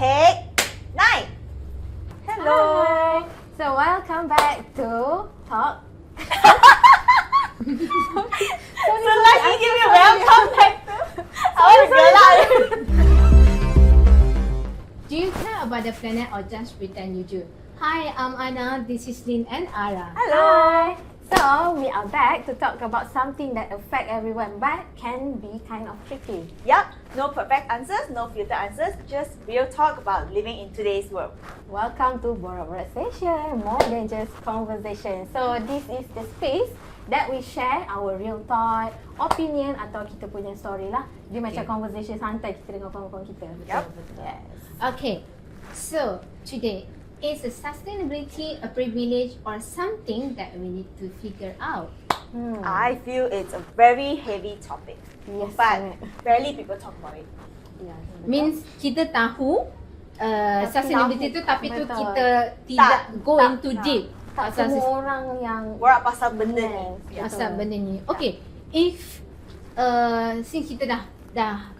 Take 9. Hello. Hi. So welcome back to Talk. So like you give me welcome back to. I want to gelak. Do you care about the planet or just pretend you do? Hi, I'm Anna. This is Lynn and Ara. Hello. Hi. So we are back to talk about something that affect everyone but can be kind of tricky. Yup, no perfect answers, no filter answers, just real talk about living in today's world. Welcome to Borak-Borak Sessions, more than just conversation. So this is the space that we share our real thought, opinion atau kita punya story lah. Dia macam conversation santai kita dengan kawan-kawan kita. Yup. Yes. Okay, so today, is sustainability a privilege or something that we need to figure out? I feel it's a very heavy topic, Yes. but rarely people talk about it. Yeah, Means kita tahu sustainability tu tapi tu Betul. kita tidak go tak, into tak. deep tak pasal semua orang yang Borak pasal benda ni. Yes. pasal benda ni. Okay, if since kita dah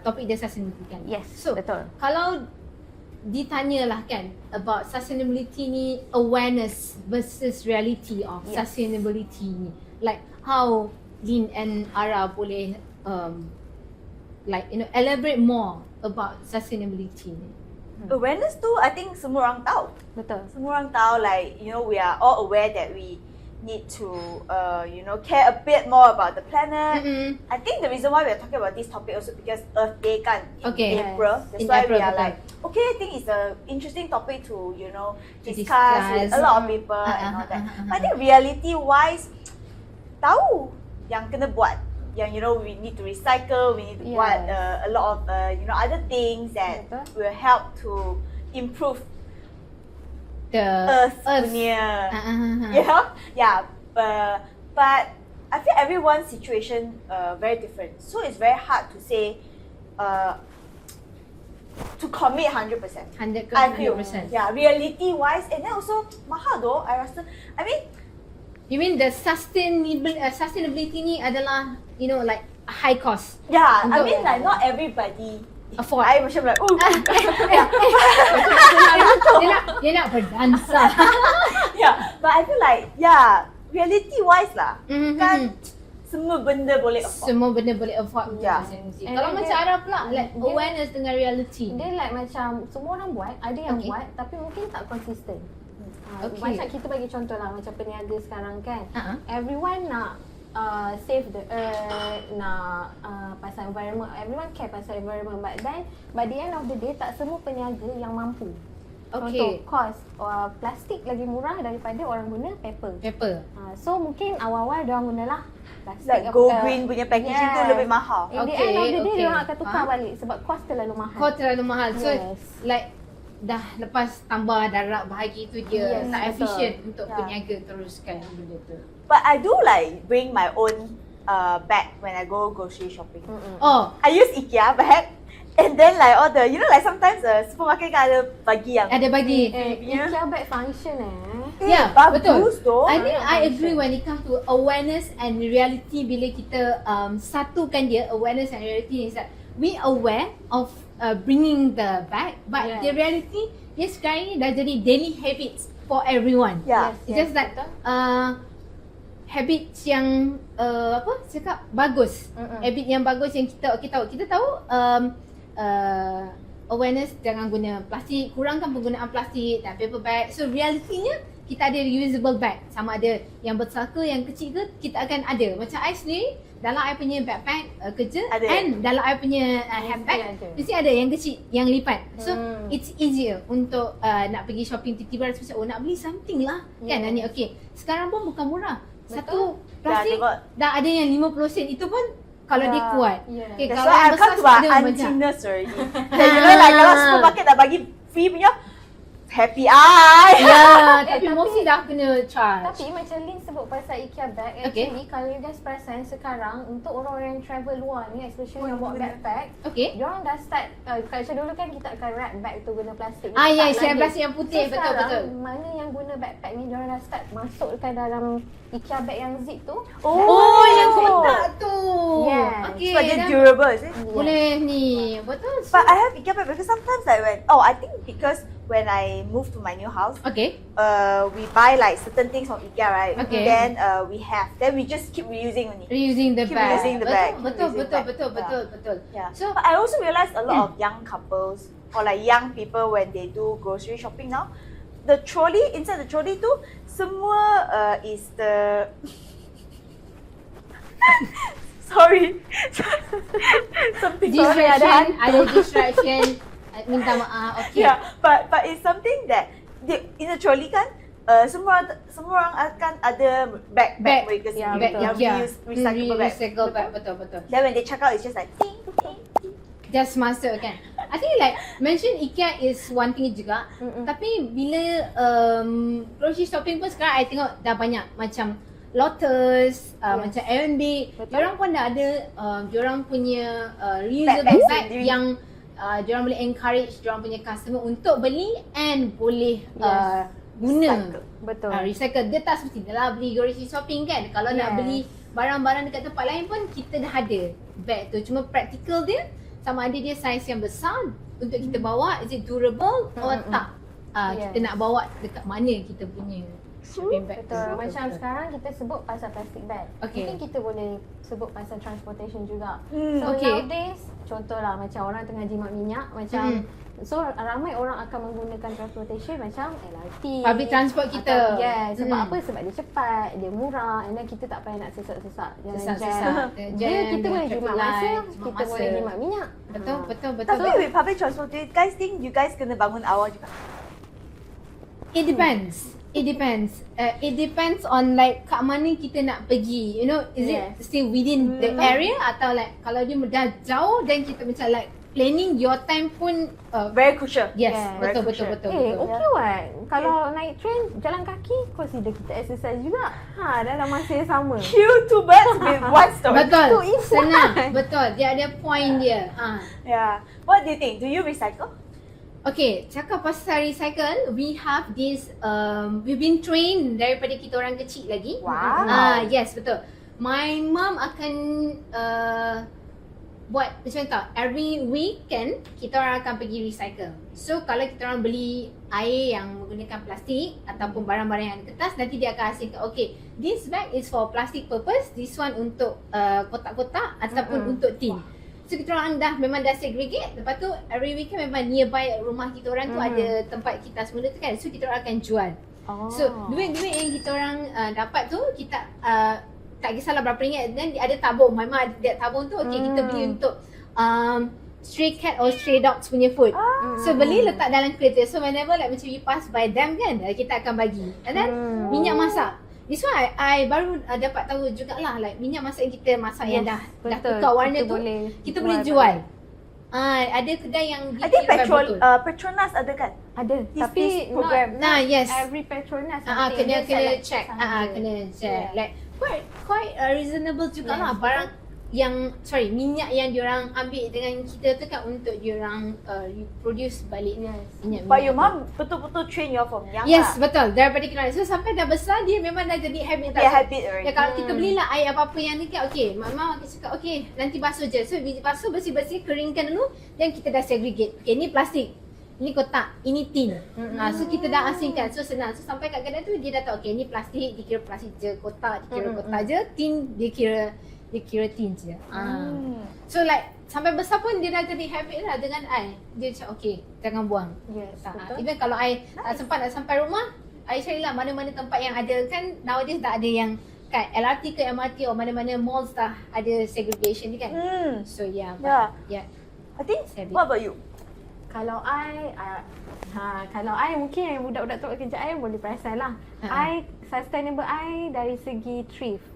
topik dia sustainability kan. Yes, So betul. kalau ditanyalah kan about sustainability ni, awareness versus reality of Yes. sustainability ni, like how Lynn and Ara boleh elaborate more about sustainability ni. Awareness tu, I think semua orang tahu. Betul. Semua orang tahu, we are all aware that we need to, care a bit more about the planet. I think the reason why we are talking about this topic also because Earth Day kan in Okay. April. That's In why April, we are betul. like, okay, I think it's an interesting topic to, discuss discuss. with a lot of people and all that. But I think reality-wise, tahu yang kena buat. Yang, we need to recycle, we need to buat a lot of, other things that Betul. will help to improve The Earth punya, but I feel everyone's situation very different. So it's very hard to say to commit 100%. 100%. I feel, reality wise, and then also mahal though. I rasa, I mean, You mean the sustainability ni adalah like high cost? yeah, I Untuk- mean like not everybody Afford. I macam like, Dia nak berdansa. yeah, but I feel like, reality wise lah, kan semua benda boleh afford. Semua benda boleh afford. Yeah. And Kalau then macam dia- Arab pula, like dia- awareness dengan reality. Dia like macam semua orang buat, ada yang Okay. buat tapi mungkin tak konsisten. Okay. Macam kita bagi contoh lah macam peniaga sekarang kan. Everyone nak save the earth, nak pasal environment, everyone care pasal environment, but then by the end of the day tak semua peniaga yang mampu. Okay. Contoh cost plastik lagi murah daripada orang guna paper. So mungkin awal-awal dia orang gunalah plastik Like go green punya packaging tu lebih mahal. In the Okay, end of the day okay. dia orang akan tukar balik sebab cost terlalu mahal. Kau terlalu mahal. So Yes. like dah lepas tambah darab bahagi tu dia Yes, tak betul. efficient untuk Yeah. peniaga teruskan benda tu. But I do like bring my own bag when I go grocery shopping. Oh, I use IKEA bag, and then like all the, like sometimes supermarket kan ada bagi yang ada bagi. IKEA bag function Ya, bagus betul. though. I think I agree when it comes to awareness and reality. Bila kita satukan dia, awareness and reality is that we aware of bringing the bag, but Yeah. the reality dia sekarang ni dah jadi daily habits for everyone. Yeah. It's just that habits yang bagus. Habit yang bagus yang kita tahu awareness jangan guna plastik, kurangkan penggunaan plastik dan paper bag. So realitinya kita ada reusable bag, sama ada yang besar ke yang kecil ke, kita akan ada. Macam I sendiri dalam I punya backpack kerja Ada. and dalam I punya handbag ada. mesti ada yang kecil, yang lipat. So it's easier untuk nak pergi shopping tiba-tiba rasa macam nak beli something lah kan. Ni okay. Sekarang pun bukan murah. Satu plastik tengok. dah ada yang 50 sen, itu pun kalau dia kuat. Okay, That's kalau why yang I come to besar my ada macam auntiness already. Like, like kalau supermarket dah bagi free punya, happy eye. Ya, tapi mostly dah kena charge. Tapi macam Lin sebut pasal IKEA bag, actually kalau you guys perasan sekarang untuk orang yang travel luar ni, especially yang bawa backpack, diorang dah start, kalau macam dulu kan kita akan wrap bag tu guna plastik. Yes, yang plastik yang putih, so, betul. Mana yang guna backpack ni, diorang dah start masukkan dalam IKEA bag yang zip tu. Oh, yang kotak tu. Yes. Sebab dia durable, is it? Boleh ni, betul. But I have IKEA bag because sometimes I think because when I moved to my new house, we buy like certain things from IKEA, right? Then we just keep reusing only. Reusing the bag. Reusing the bag. Betul. Yeah. So but I also realized a lot of young couples or like young people when they do grocery shopping now, the trolley, inside the trolley tu, semua is the sorry. Something ada distraction. Minta maaf. Yeah, but it's something that in the trolley kan, semua orang akan ada bag mereka sendiri yang recyclable bag. Betul. Then when they check out, it's just like ting. Just masuk kan. I think like mention IKEA is one thing juga. Tapi bila grocery shopping pun sekarang I tengok dah banyak macam Lotus, macam Airbnb, diorang pun dah ada diorang punya reusable bag yang diorang boleh encourage diorang punya customer untuk beli and boleh guna. Betul. Recycle. Dia tak semesti lah beli grocery shopping kan. Kalau nak beli barang-barang dekat tempat lain pun kita dah ada bag tu. Cuma practical dia sama ada dia saiz yang besar untuk kita bawa, is it durable or tak. Kita nak bawa dekat mana kita punya shopping bag. Betul. Macam sekarang kita sebut pasal plastic bag. Mungkin kita boleh sebut pasal transportation juga. So nowadays, contohlah macam orang tengah jimat minyak, macam so ramai orang akan menggunakan transportation macam LRT, public transport kita. Sebab apa? Sebab dia cepat, dia murah, and then kita tak payah nak sesak-sesak jalan jam. Kita boleh jimat masa, kita boleh jimat minyak. Betul. Tapi with public transport, do you guys think you guys kena bangun awal juga? It depends. It depends on like kat mana kita nak pergi. You know, is it still within the area atau like kalau dia dah jauh then kita macam like planning your time pun very crucial. Yes, betul. Okay what? Kalau naik train, jalan kaki, consider kita exercise juga. Dalam masa yang sama. Kill two birds with one stone. Betul. Senang. Betul. Dia ada point dia. Yeah. What do you think? Do you recycle? Okay, cakap pasal recycle, we have this, we've been trained daripada kita orang kecil lagi. Wow. Yes, betul. My mom akan buat macam tu. Every weekend, kita orang akan pergi recycle. So, kalau kita orang beli air yang menggunakan plastik ataupun barang-barang yang kertas, nanti dia akan hasilkan, okay, this bag is for plastic purpose, this one untuk kotak-kotak ataupun untuk tin. So kita orang memang dah segregate. Lepas tu every weekend memang nearby rumah kita orang tu ada tempat kita semua tu kan. So kita orang akan jual. So duit-duit yang kita orang dapat tu kita tak kisahlah berapa ringgit, then ada tabung. My mum ada tabung tu, okay, kita beli untuk stray cat or stray dogs punya food. So beli letak dalam kereta. So whenever like macam we pass by them kan, kita akan bagi. And then minyak masak. This one I baru dapat tahu jugalah, like minyak masak yang kita masak yang dah tukar warna tu kita boleh jual. Ada kedai yang I think Petronas ada kan? Ada. Tapi program. Yes. Every Petronas kena check. Kena check. Like quite reasonable jugalah barang yang minyak yang diorang ambil dengan kita tu kan untuk diorang produce balik minyak. But your mom betul-betul train you from young. Yes, betul. Daripada kita. So sampai dah besar dia memang dah jadi habit. Habit already. Kalau kita belilah air apa-apa yang ni kan, okay, mama akan cakap okay, nanti basuh je. So basuh bersih-bersih, keringkan dulu, dan kita dah segregate. Okay, ni plastik, ini kotak, ini tin. So kita dah asingkan. So senang. So sampai kat kedai tu dia dah tahu, okay, ni plastik, dikira plastik je, kotak dikira kotak je, tin dikira tin je. So like sampai besar pun dia dah jadi habit lah dengan I. Dia cakap okay, jangan buang. Yes, betul. Even kalau I tak sempat nak sampai rumah, I carilah mana-mana tempat yang ada. Kan nowadays dah ada yang kat LRT ke MRT atau mana-mana malls dah ada segregation ni kan. So yeah. I think, what about you? Kalau I mungkin yang budak-budak tu kerja I boleh perasan lah. I sustainable I dari segi thrift.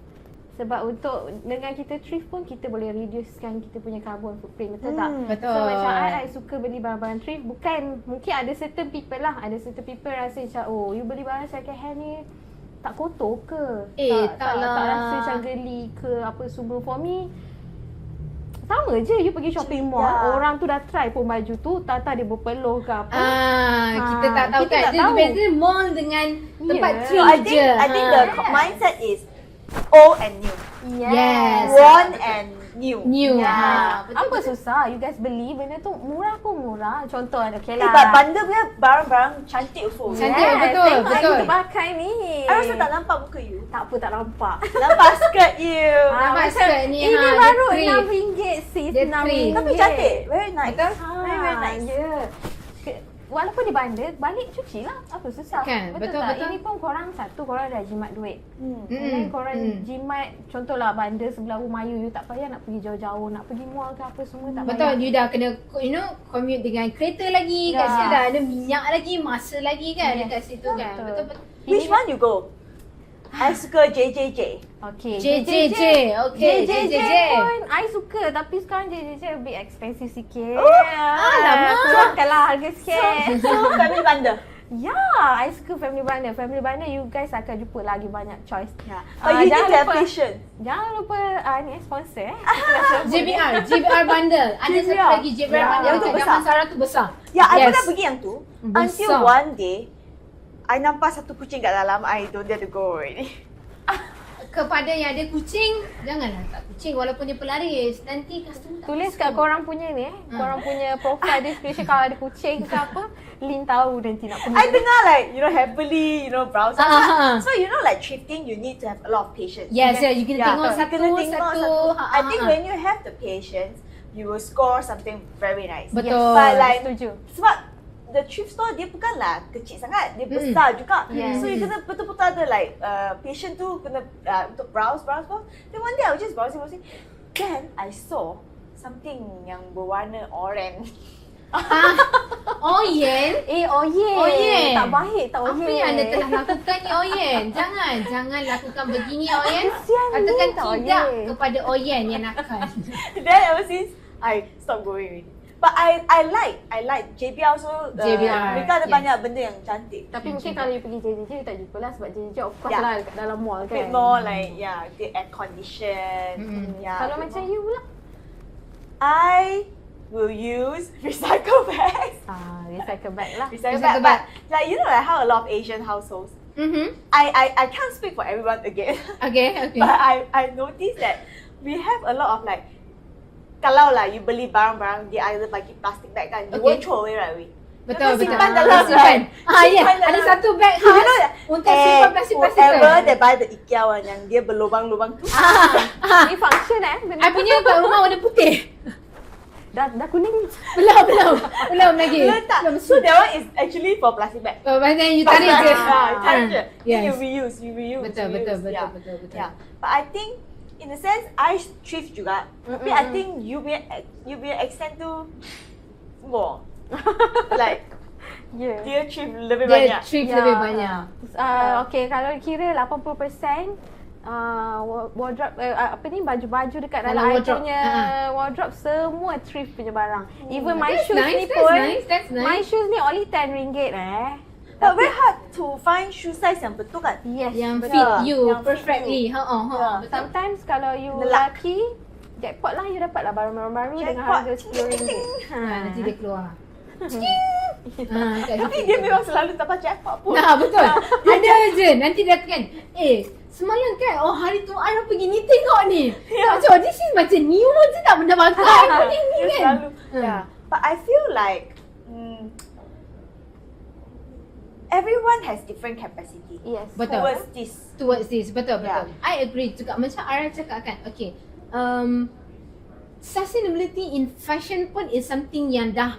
Sebab untuk dengan kita thrift pun kita boleh reducekan kita punya carbon footprint, betul tak? Betul. So macam I suka beli barang-barang thrift, bukan mungkin ada certain people lah, ada certain people rasa macam you beli barang second hand ni tak kotor ke? Tak rasa macam geli ke apa semua. For me sama je, you pergi shopping mall, orang tu dah try pun baju tu, tak dia berpeluh ke apa. Kita tak tahu kita kan. tak Dia tahu. beza mall dengan tempat Yeah. thrift So je. I think the mindset is old and new. Yes. Worn and new. New. Yeah. Betul, Apa betul. susah? You guys beli benda tu murah pun murah. Contoh okay lah. But bundle punya barang-barang cantik also. Cantik, betul, tengok betul. you pakai ni. I rasa tak nampak muka you. Tak apa, tak nampak. Nampak skirt you. Nampak macam skirt ni, ini dia baru thrift. RM6 sis. Dia RM6. thrift. Tapi cantik. Very nice. Betul? Very nice. Yeah. Walaupun dia bandar, balik cuci lah. Apa susah? Kan, betul, tak? betul. Ini pun korang korang dah jimat duit. Hmm. Dan korang jimat, contohlah bandar sebelah rumah you tak payah nak pergi jauh-jauh, nak pergi mall ke apa semua tak Betul, payah. you dah kena commute dengan kereta lagi, kat Ya. situ dah ada minyak lagi, masa lagi kan Yes. dekat situ kan. Betul. Betul-betul. Which one you go? I suka JJJ. Okay. JJJ, okay, JJJ. pun I suka, tapi sekarang JJJ a bit expensive sikit. alamak. Kurangkanlah harga sikit. So family bundle. Ya, I suka family bundle. Family bundle you guys akan jumpa lagi banyak choice. Yeah. But you need jangan to have lupa- patience. Jangan lupa ni sponsor JBR bundle. Ada satu JBR. lagi JBR Ya, bundle yang tu kat besar. Damansara tu besar. Ya, I Yes. pernah pergi yang tu. Besar. Until one day, I nampak satu kucing kat dalam, I don't dare to go already. Kepada yang ada kucing, janganlah tak kucing walaupun dia pelaris. Nanti customer tak Tulis masuk. kat korang punya ni korang punya profile description kalau ada kucing ke apa, Lin tahu nanti nak pergi. I tengah like, happily, browse. Ah. So, like thrifting, you need to have a lot of patience. Yes, you kena Yeah, tengok you satu, kena tengok satu. I think when you have the patience, you will score something very nice. Betul. But like, Setuju. sebab the thrift store dia bukanlah kecil sangat, dia besar juga. Yes. So you kena betul-betul ada like patient tu kena untuk browse. Then one day I was just browsing. Then I saw something yang berwarna orange. Oyen. Oyen. Tak baik tak Oyen. Apa yang anda telah lakukan ni Oyen? Jangan lakukan begini Oyen. Kesian Katakan ni, tak tidak Oyen. kepada Oyen yang nakal. Then ever since I stopped going already. But I like JBR also. JBR, Mereka ada yes. banyak benda yang cantik. Tapi mungkin kalau you pergi JJJ you tak jumpa lah sebab JJJ of course Yeah. lah kat dalam mall A kan. bit more like the air condition. Yeah. Kalau a bit macam more. you pula? I will use recycle bags. Recycle bag lah. Recycle Recycle bag. But like like how a lot of Asian households. I can't speak for everyone again. Okay. But I noticed that we have a lot of like, kalau lah you beli barang-barang dia either bagi plastic bag kan, you won't throw away right away. Betul. Simpan dalam Simpan. kan. Ya. Simpan Ada dalam. satu bag You know khas that? untuk simpan plastik-plastik. Whoever that buy the IKEA one yang dia berlubang-lubang tu. Ni function benda I punya kat rumah warna putih. dah kuning. Belum lagi. Letak. So that one is actually for plastic bag. Then you tarik je. Tarik je. Yes. You reuse. Betul. Yeah. But I think in a sense, I thrift juga. Tapi I think you be extend to more. Like Yeah. dia thrift lebih Dia banyak. thrift Ya. lebih banyak. Okay, kalau kira 80% wardrobe baju-baju dekat Dalam dalam I wardrobe. punya wardrobe semua thrift punya barang. Even my That's shoes nice, ni that's pun nice, that's nice. my shoes ni only RM10 But very hard to find shoe size yang betul kan? Yes, Yang betul. fit you Yang fit perfectly. Betul. Sometimes kalau you Nelak. lelaki, jackpot lah you dapat lah barang-barang baru dengan Jackpot. harga RM10. Nanti dia keluar. Tapi dia memang selalu dapat jackpot pun. Nah, betul. Ada je. Nanti dia katakan, semalam kan, hari tu I pergi ni tengok ni. Macam, this is macam new je tak pernah pakai. Ni Dia kan. selalu. Yeah. But I feel like everyone has different capacity Yes. Betul. towards this. Betul. Yeah. I agree juga. Macam Ara cakap kan, okay. Sustainability in fashion pun is something yang dah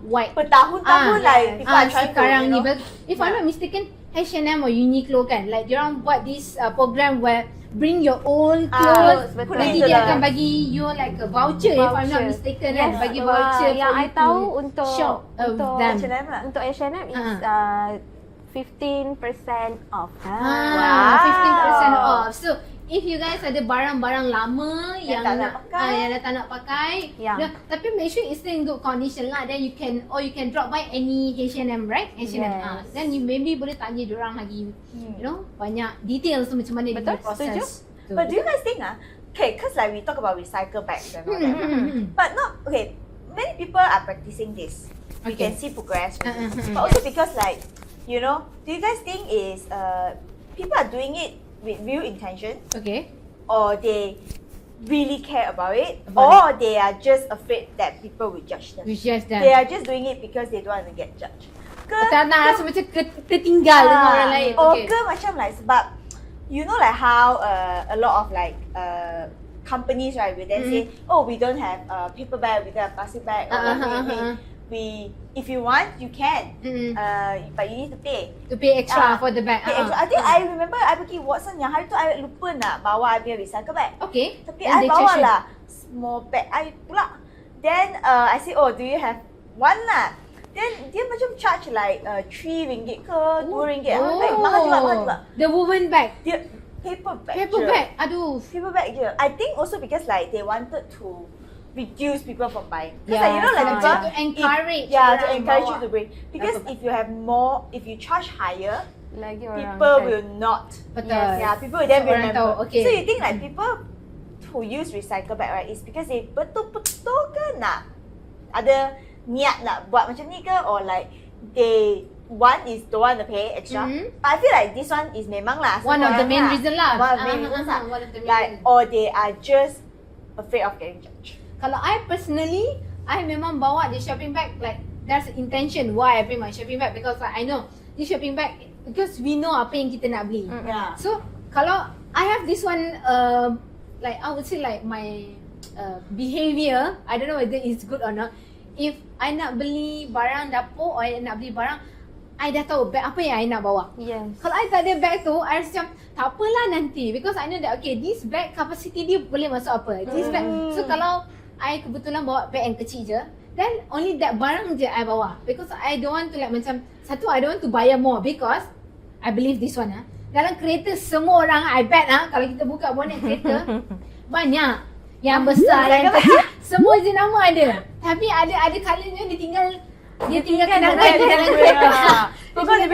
wide. Bertahun-tahun lah people are trying sekarang to, ni, if I'm not mistaken, H&M or Uniqlo kan, like diorang buat this program where bring your own clothes, betul. nanti Betul dia lah. akan bagi you like a voucher, if I'm not mistaken kan, bagi voucher yang for I you tahu to untuk shop untuk them. H&M lah. Untuk H&M is 15% off. 15% off. So if you guys ada barang-barang lama yang tak nak pakai. yang dah tak nak pakai, tapi make sure it's still in good condition lah. Then you can drop by any H&M, right? H&M. Yes. Then you maybe boleh tanya diorang lagi, you know, banyak details macam mana dia proses. But do you guys think okay, because like we talk about recycle bags and all that, but not okay. Many people are practicing this. We can see progress, but also because like, you know, do you guys think is people are doing it with real intention? Okay. Or they really care about it, or they are just afraid that people will judge them. They are just doing it because they don't want to get judged. Tak nak rasa macam tertinggal dengan orang lain. Ke macam like sebab you know like how a lot of like companies right will then say, oh, we don't have paper bag, we don't have plastic bag, or we if you want you can, but you need to pay extra for the bag. I think I remember I pergi Watson yang hari tu I lupa nak bawa I punya recycle bag. Okay. Tapi I bawa lah small bag I pula. Then I say, oh, do you have one lah? Then dia macam charge like RM3 ke RM2. Mahal juga. The woven bag. Dia paper bag. Aduh. Paper bag je. I think also because like they wanted to reduce people from buying. Because Yeah, like, you know, like people to encourage. to encourage you to bring. Because if you have more, if you charge higher, lagi orang people will not. Betul. Yeah, people will then So, orang remember. tahu, okay. So you think like people who use recycle bag right is because they betul-betul ke nak ada niat nak buat macam ni ke, or like they don't want to pay extra. But I feel like this one is memang lah One of the main reason lah. One of the main reasons lah. One of the main Like, reason. or they are just afraid of getting judged. Kalau I personally, I memang bawa the shopping bag like there's intention why I bring my shopping bag, because like I know this shopping bag because we know apa yang kita nak beli. Yeah. So kalau I have this one, like I would say like my behavior, I don't know whether it's good or not. If I nak beli barang dapur or I nak beli barang, I dah tahu bag apa yang I nak bawa. Yes. Kalau I tak ada bag tu, I rasa macam tak apalah nanti, because I know that okay, this bag capacity dia boleh masuk apa. This bag. So kalau I kebetulan bawa bag yang kecil je, then only that barang je I bawa, because I don't want to like macam satu, I don't want to bayar more, because I believe this one dalam kereta semua orang I bet kalau kita buka bonet kereta banyak yang besar yang kecil semua jenama ada, tapi ada kalanya dia tinggal dalam kereta. Because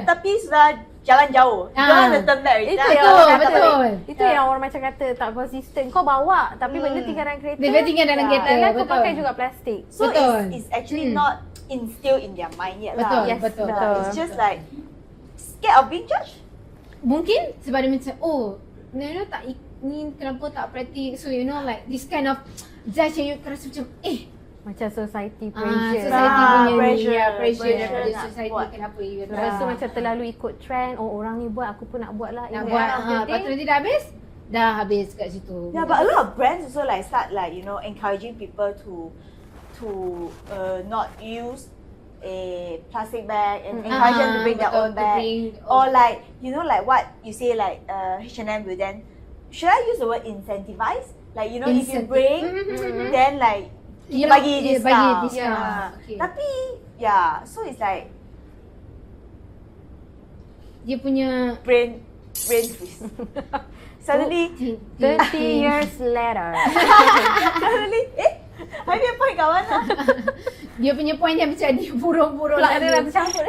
tapi sudah jalan jauh. Jangan turn back. Betul. Itu yang orang macam kata tak konsisten. Kau bawa tapi benda tinggal dalam kereta. Dia tinggal dalam kereta. Dan kau pakai juga plastik. So it's actually not instilled in their mind yet lah. Betul. It's just like scared of being judged. Mungkin sebab dia macam tak ni kenapa tak praktik, so you know like this kind of judge you rasa macam macam society pressure. Society punya pressure dari nak society buat. kenapa you Rasa macam terlalu ikut trend. Oh, orang ni buat, aku pun nak buat lah. nak buat. Lepas tu nanti dah habis kat situ. Yeah, but a lot of brands also like start like, you know, encouraging people to not use a plastic bag and encourage them to bring their own bag. Or like, you know, like what you say like H&M will then, should I use the word incentivize? Like, you know, if you bring, then like dia bagi discount. Okay. Tapi so it's like dia punya brain freeze. Suddenly 30 years later. suddenly I punya point kat mana? dia punya point yang macam dia burung-burung Plak dia dah bercampur.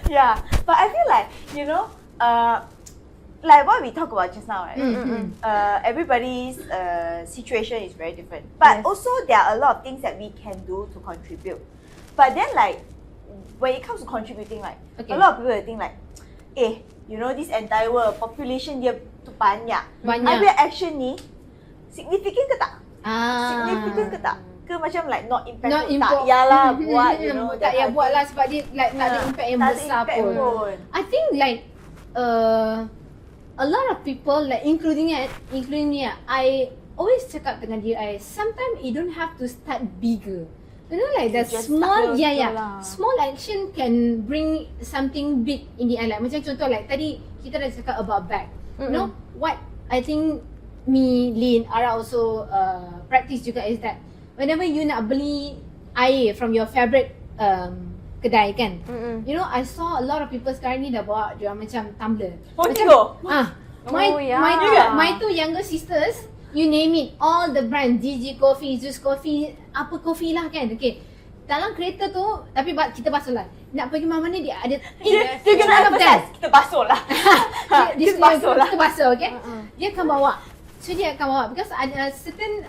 Yeah, but I feel like, you know, like what we talked about just now, right? Everybody's situation is very different. But also there are a lot of things that we can do to contribute. But then like, when it comes to contributing, like, a lot of people will think like, you know, this entire world, population dia tu banyak. Ambil action ni, significant ke tak? Significant ke tak? Ke macam like not impact tak? Yalah buat, you know. Tak payah buat lah sebab dia like tak ada impact yang besar pun. I think like, a lot of people like including me, I always cakap dengan diri I, sometimes you don't have to start bigger. You know, like the small small action can bring something big in the end. Like macam contoh like tadi kita dah cakap about bag. You know what I think me, Lin, Ara also practice juga is that whenever you nak beli air from your favorite kedai kan. You know, I saw a lot of people sekarang ni dah bawa dia macam tumbler. Montigo. My two younger sisters, you name it, all the brand, Gigi Coffee, Zeus Coffee, apa coffee lah kan. Okay. Dalam kereta tu, tapi kita basuh lah. Nak pergi mana-mana dia ada Dia kena kita basuh lah. Kita basuh, okay. Dia akan bawa. So dia akan bawa because ada certain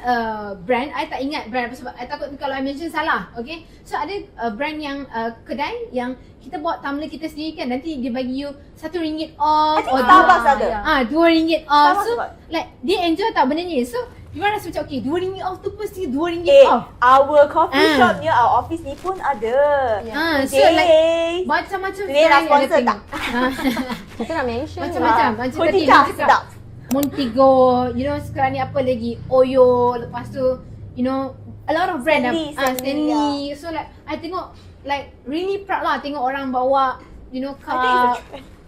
brand, I tak ingat brand apa sebab I takut kalau I mention salah, okay. So ada brand yang kedai yang kita bawa tumbler kita sendiri kan, nanti dia bagi you RM1 off or Starbucks ada. RM2 off. So Starbucks like dia enjoy tau benda ni. So you rasa macam okay, RM2 off tu pasti RM2 off. Our coffee shop near our office ni pun ada. So like macam-macam brand yang ada tengok. Kita nak mention Macam-macam. Macam tadi sedap. Montigo, you know sekarang ni apa lagi, Oyo, lepas tu you know a lot of brand Stanley. So like I tengok like really proud lah tengok orang bawa you know car.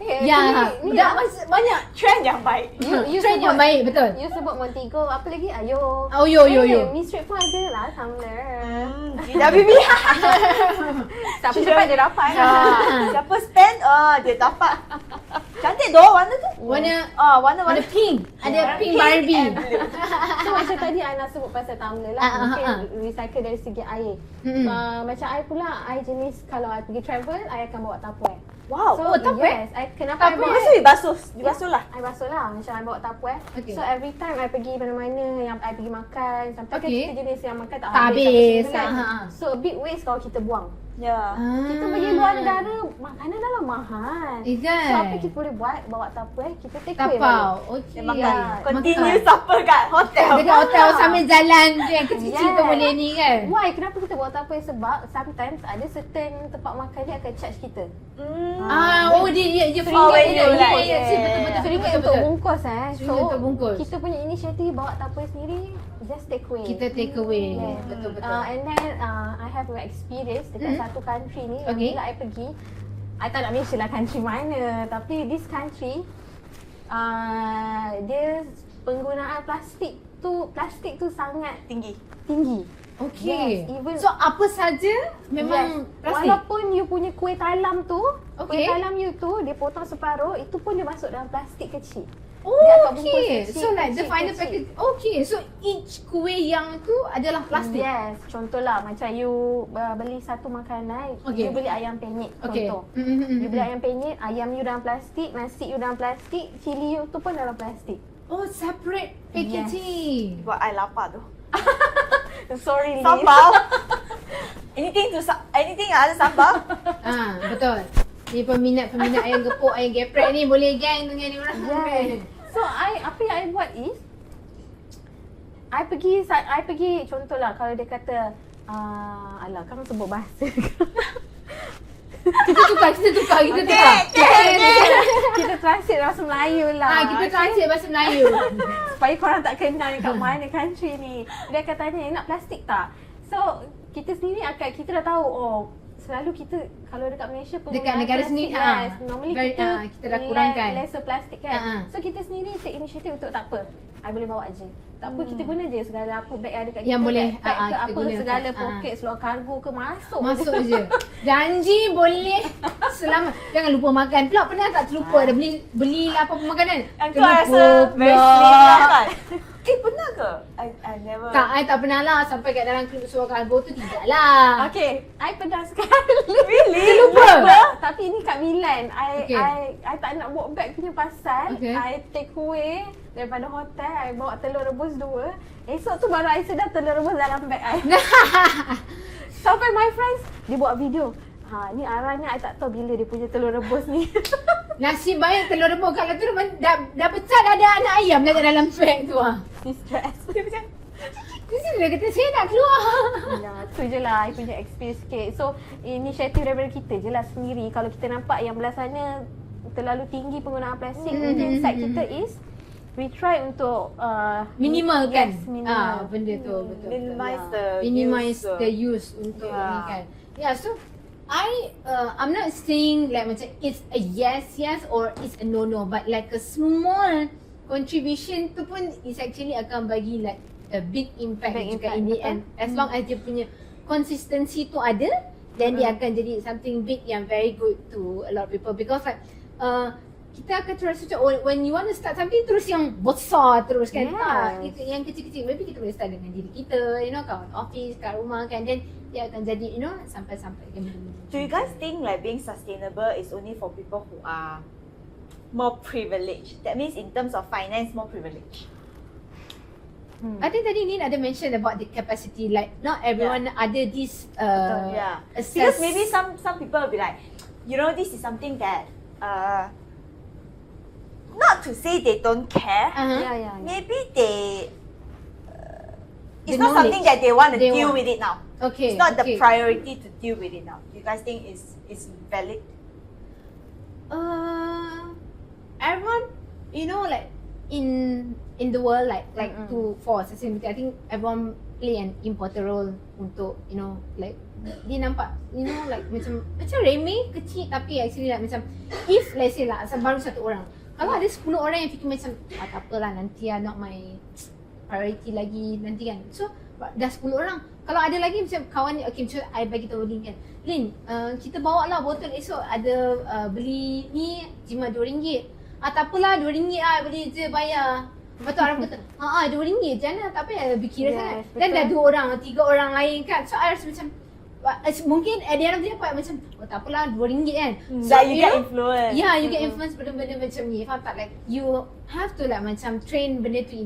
Dah banyak Trend yang baik. trend yang baik, betul. You sebut Montigo, apa lagi? Ayo. Yo. Msread pun ada lah tumbler. GWB. Siapa cepat dia dapat. Siapa spend, dia dapat. Cantik doh warna tu. Warna pink. Ada pink Barbie. So macam tadi I nak sebut pasal tumbler lah. Mungkin recycle dari segi air. Macam I pula, I jenis kalau I pergi travel, I akan bawa Tupperware. Wow. So Tupperware? yes, kenapa I bawa? Dibasuh lah. I basuh lah. Macam I bawa Tupperware. Okay. So every time I pergi mana-mana yang I pergi makan, sampai kan kita jenis yang makan tak habis kan. So a bit waste kalau kita buang. Ya. Kita pergi luar negara, makanan dah lah mahal. So apa kita boleh buat? Bawa Tupperware, kita take away balik. Okay. Makan. Continue supper kat hotel. Dekat hotel sambil jalan tu yang kecil-kecil tu boleh ni kan. Why? Kenapa kita bawa Tupperware? Sebab sometimes ada certain tempat makan dia akan charge kita. Dia Ringgit untuk bungkus So untuk bungkus. kita punya inisiatif bawa Tupperware sendiri, just take away. Kita take away. Betul. And then I have an experience dekat satu country ni. Bila I pergi, I tak nak mention lah country mana, tapi this country dia penggunaan plastik tu sangat tinggi. Okay. Yes, even so apa saja memang plastik. Walaupun you punya kuih talam tu, kuih talam you tu dia potong separuh, itu pun dia masuk dalam plastik kecil. Okay. So like the final package. Okay. So each kuih yang tu adalah plastik. Yes. Contohlah macam you beli satu makanan, you beli ayam penyet contoh. You beli ayam penyet, ayam you dalam plastik, nasi you dalam plastik, cili you tu pun dalam plastik. Oh, separate packaging. Buat I lapar tu. Sorry, Liz. Sambal. anything ada sambal. Betul. Ni peminat ayam gepuk, ayam geprek ni boleh gang dengan ni orang. So apa yang I buat is I pergi contohlah kalau dia kata alah kan sebut bahasa. Kita tukar. Kita translate bahasa Melayu lah. Kita translate bahasa Melayu. Supaya korang tak kenal kat mana country ni. Dia akan tanya, nak plastik tak? So, kita sendiri kita dah tahu, selalu kita kalau dekat Malaysia dekat negara sendiri normally kita dah kurangkan lesser plastik kan. So kita sendiri take initiative untuk tak apa, I boleh bawa je. Tak apa, kita guna je segala apa bag ada kat yang kita, boleh bag ke apa guna segala poket seluar kargo ke masuk je. Janji boleh selamat. Jangan lupa makan pula. Pernah tak terlupa dah belilah apa makanan? Kau rasa very slim kan? Pernah ke? I never. I tak pernah lah sampai kat dalam seluar kargo tu, tidak lah. Okay, I pernah sekali. Really? Lupa. Tapi ni kat Milan. I tak nak bawa bag punya pasal. I take away daripada hotel. I bawa telur rebus 2. Esok tu baru I sedar telur rebus dalam bag I. Sampai my friends, dia buat video. Ni arahnya I tak tahu bila dia punya telur rebus ni. Nasib baik telur rebus kalau tu dah pecah, dah ada anak ayam dah kat dalam bag tu. Distress. Dia macam dia kata saya nak keluar. Tu je lah I punya experience sikit. So inisiatif daripada kita je lah sendiri. Kalau kita nampak yang belah sana terlalu tinggi penggunaan plastik, mungkin side kita is we try untuk minimal kan. Minimal. Benda tu betul. Minimize the use untuk ni kan. So I'm not saying like macam it's a yes or it's a no, but like a small contribution tu pun is actually akan bagi like a big impact juga in the end. As long as dia punya consistency tu ada, then dia akan jadi something big yang very good to a lot of people because like kita akan terus macam when you want to start something terus yang besar terus kan. Itu yang kecil-kecil maybe kita boleh start dengan diri kita, you know, kat office, kat rumah kan, then dia akan jadi, you know, sampai-sampai kan. Do you guys think like being sustainable is only for people who are more privileged? That means in terms of finance, more privileged. I think tadi Nin ada mention about the capacity, like not everyone ada this access. Because maybe some people will be like, you know, this is something that not to say they don't care. Maybe they it's not something that they want to deal with it now. Okay. It's not the priority to deal with it now. You guys think it's valid? Everyone, you know, like in the world, like for sustainability, I think everyone play an important role untuk, you know, like dia nampak, you know, like macam remeh kecil tapi actually like macam if let's say lah baru satu orang, kalau ada 10 orang yang fikir macam tak apalah nanti not my priority lagi nanti kan, so dah 10 orang. Kalau ada lagi macam kawan ni, okay macam I bagi tahu Lin kan, Lin kita bawa lah botol esok ada beli ni jimat RM2. Tak apalah RM2 lah beli je bayar. Lepas tu orang kata, RM2 jangan tak payah berkira sangat. Dan dah 2 orang, 3 orang lain kan. So I rasa macam mungkin at the end of the day macam tak apalah RM2 kan. So like you get influence. Yeah, you get influence benda-benda macam ni. Faham tak? Like you have to like macam train benda tu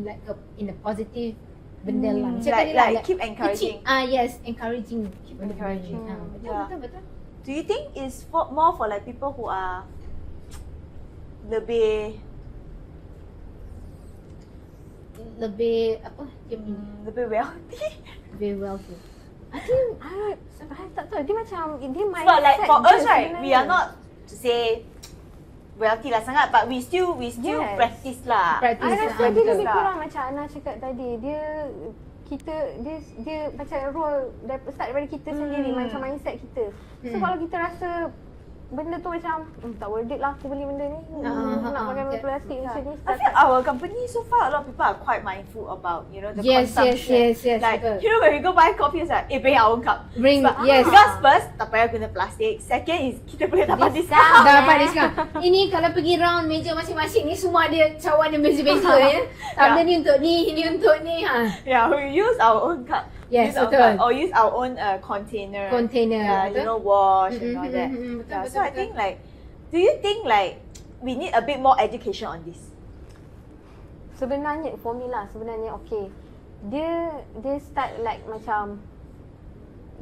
in a positive benda lah. Macam like keep encouraging. Yes, encouraging. Keep encouraging. Betul. Do you think it's more for like people who are lebih apa? Lebih wealthy? Lebih wealthy. I think I tak tahu, dia macam dia mindset. But like for us right, we are not to say wealthy lah sangat, but we still practice lah. I rasa dia lebih kurang macam Ana cakap tadi, dia macam role start daripada kita sendiri, macam mindset kita. So kalau kita rasa benda tu macam tak worth it lah aku beli benda ni, nak pakai benda plastik macam ni. I feel our company so far a lot of people are quite mindful about, you know, the yes, consumption. Yes, like you know when we go buy coffee, it's like bring our own cup. Yes. Because first tak payah guna plastik, second is kita boleh dapat diskaun. Dapat diskaun. Ini kalau pergi round meja masing-masing ni semua ada cawan dan beza-beza ya. Benda ni untuk ni, ini untuk ni Yeah, we use our own cup. Yes, betul. Or use our own container. You know, wash and all that. Betul. So I think like, do you think like we need a bit more education on this? Sebenarnya formula okay. Dia start like macam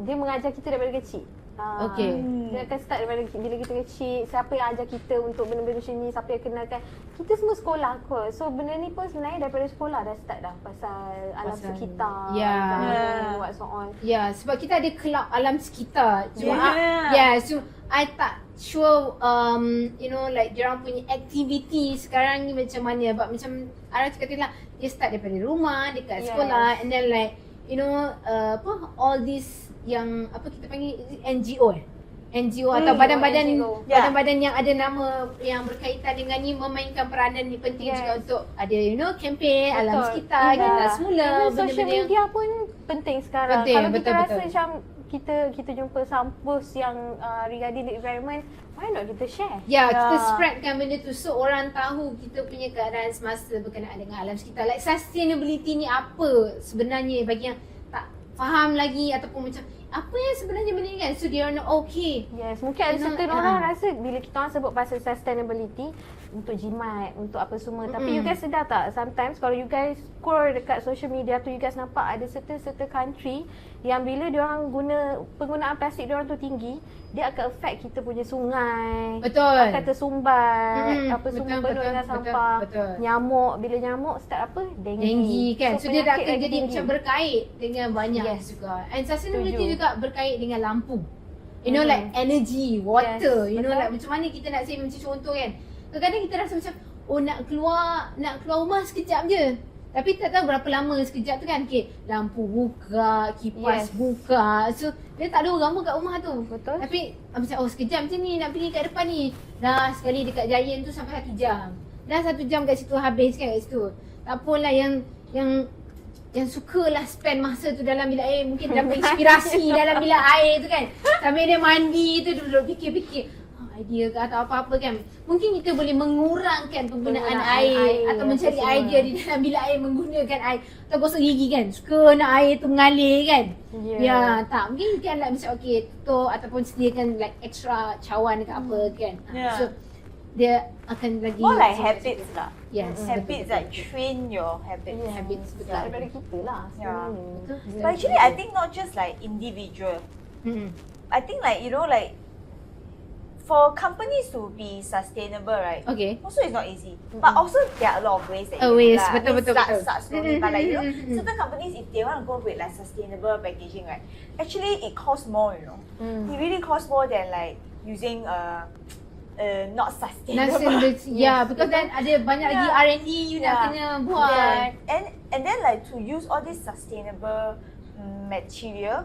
dia mengajar kita daripada kecil. Okay. Dia akan start daripada bila kita kecil, siapa yang ajar kita untuk benda-benda macam ni, siapa yang kenalkan. Kita semua sekolah kot. So benda ni pun sebenarnya daripada sekolah dah start dah pasal alam sekitar. What so on. Sebab kita ada kelab alam sekitar. Cuma so I tak sure you know like diorang punya activity sekarang ni macam mana. But macam Ara cakap lah, dia start daripada rumah, dekat sekolah, and then like you know all this yang apa kita panggil NGO atau badan-badan yang ada nama yang berkaitan dengan ni memainkan peranan ni penting juga untuk ada you know campaign alam sekitar kita semula benda-benda social media pun penting sekarang. Kalau kita rasa macam kita jumpa sampus yang regarding the environment, why not kita share? Kita spreadkan benda tu so orang tahu kita punya keadaan semasa berkenaan dengan alam sekitar. Like sustainability ni apa sebenarnya bagi yang tak faham lagi ataupun macam apa yang sebenarnya benda ni kan, so they are not okay. Yes, mungkin ada certain orang rasa bila kita orang sebut pasal sustainability untuk jimat, untuk apa semua. Tapi you guys sedar tak, sometimes kalau you guys scroll dekat social media tu, you guys nampak ada certain country yang bila diorang penggunaan plastik diorang tu tinggi, dia akan affect kita punya sungai. Betul. Akan tersumbat, semua penuh dengan sampah. Betul. Nyamuk, bila nyamuk start apa? Dengue kan. So dia dah akan jadi tinggi. macam berkait dengan banyak juga. And sustainability juga berkait dengan lampu. You know like energy, water, you know like macam mana kita nak save, macam contoh kan. Kadang-kadang kita rasa macam nak keluar rumah sekejap je. Tapi tak tahu berapa lama sekejap tu kan. Okay, lampu buka, kipas buka. So dia tak ada orang pun kat rumah tu. Betul. Tapi macam sekejap macam ni nak pergi kat depan ni. Dah sekali dekat Giant tu sampai 1 jam. Dah 1 jam kat situ habis kan kat situ. Tak apalah yang yang sukalah spend masa tu dalam bilik air, mungkin dapat inspirasi dalam bilik air tu kan. Sambil dia mandi tu duduk fikir-fikir idea ke atau apa-apa kan. Mungkin kita boleh mengurangkan penggunaan air atau mencari idea di dalam bilik air menggunakan air. Atau gosok gigi kan, suka nak air tu mengalir kan. Ya, tak. Mungkin kan like macam okay, tutup ataupun sediakan like extra cawan ke apa kan. So dia akan lagi more like habits lah. Yes, habits like train your habits. Habits betul. Daripada kita lah sebenarnya. But actually I think not just like individual. I think like you know like for companies to be sustainable, right? Okay. Also it's not easy. But also there are a lot of ways that you ways, can betul. start slowly. But like you know, certain companies if they want to go with like sustainable packaging, right? Actually it costs more, you know. It really costs more than like using not sustainable. Because then ada banyak lagi R&D you nak kena buat. And then like to use all this sustainable material,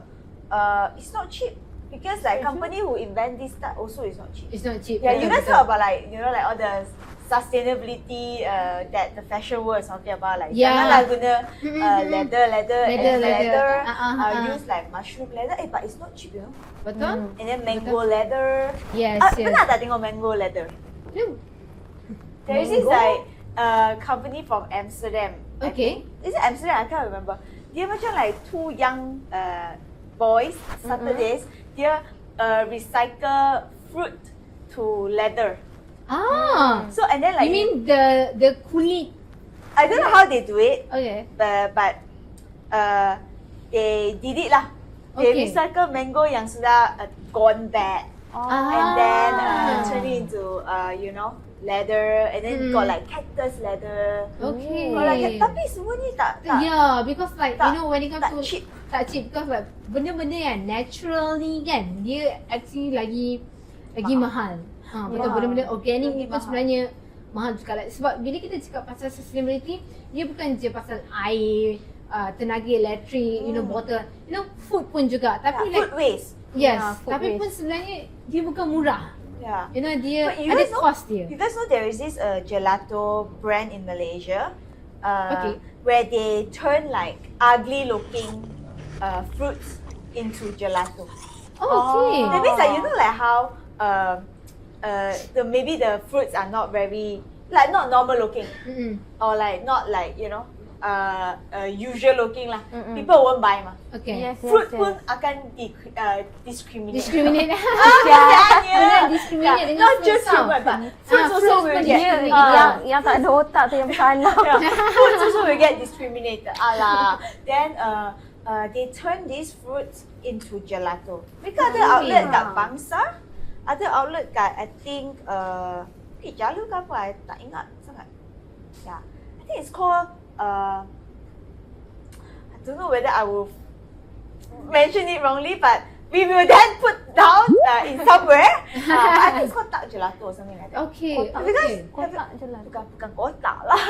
it's not cheap. Because like company who invent this stuff also is not cheap. It's not cheap. Yeah, you guys talk about like you know like all the sustainability that the fashion world is talking about like janganlah guna leather use like mushroom leather but it's not cheap, you know. Betul. And then mango leather. Yes. Pernah tak tengok mango leather? There is this like company from Amsterdam. Okay. Is it Amsterdam? I can't remember. Dia macam like two young boys, Saturdays, dia recycle fruit to leather. So and then like you mean the kulit? I don't know how they do it. Okay. But they did it lah. They recycle mango yang sudah gone bad. And then turn it into you know leather, and then got like cactus leather. Okay. Like, tapi semua ni tak Yeah, because like you know when it comes to cheap. Tak cheap because like benda-benda yang natural ni kan dia actually lagi mahal. Betul, benda-benda organic ni pun sebenarnya mahal juga. Like, sebab bila kita cakap pasal sustainability, dia bukan je pasal air, tenaga elektrik, you know, bottle, you know, food pun juga. Tapi like food waste. Yes, tapi pun sebenarnya dia bukan murah. Yeah. You know, dia But you ada guys know, cost dia. You guys know there is this gelato brand in Malaysia where they turn like ugly looking fruits into gelato. Okay. That means like you know like how maybe the fruits are not very like not normal looking or like not like you know usual looking lah. People won't buy mah. Okay. Yes, Fruit pun akan discriminate. Discriminate. Discriminate dengan Not food just sound. human, but fruits also will get yang tak ada otak tu yang salah. fruits also will get discriminated. Then they turn these fruits into gelato. Mereka ada outlet kat Bangsa, ada outlet kat I think Jalur ke apa, I tak ingat sangat. Yeah, I think it's called I don't know whether I will mention it wrongly, but we will then put down in somewhere. I think it's called Tak Gelato or something like that. Okay. Because Kotak je lah. bukan kotak lah.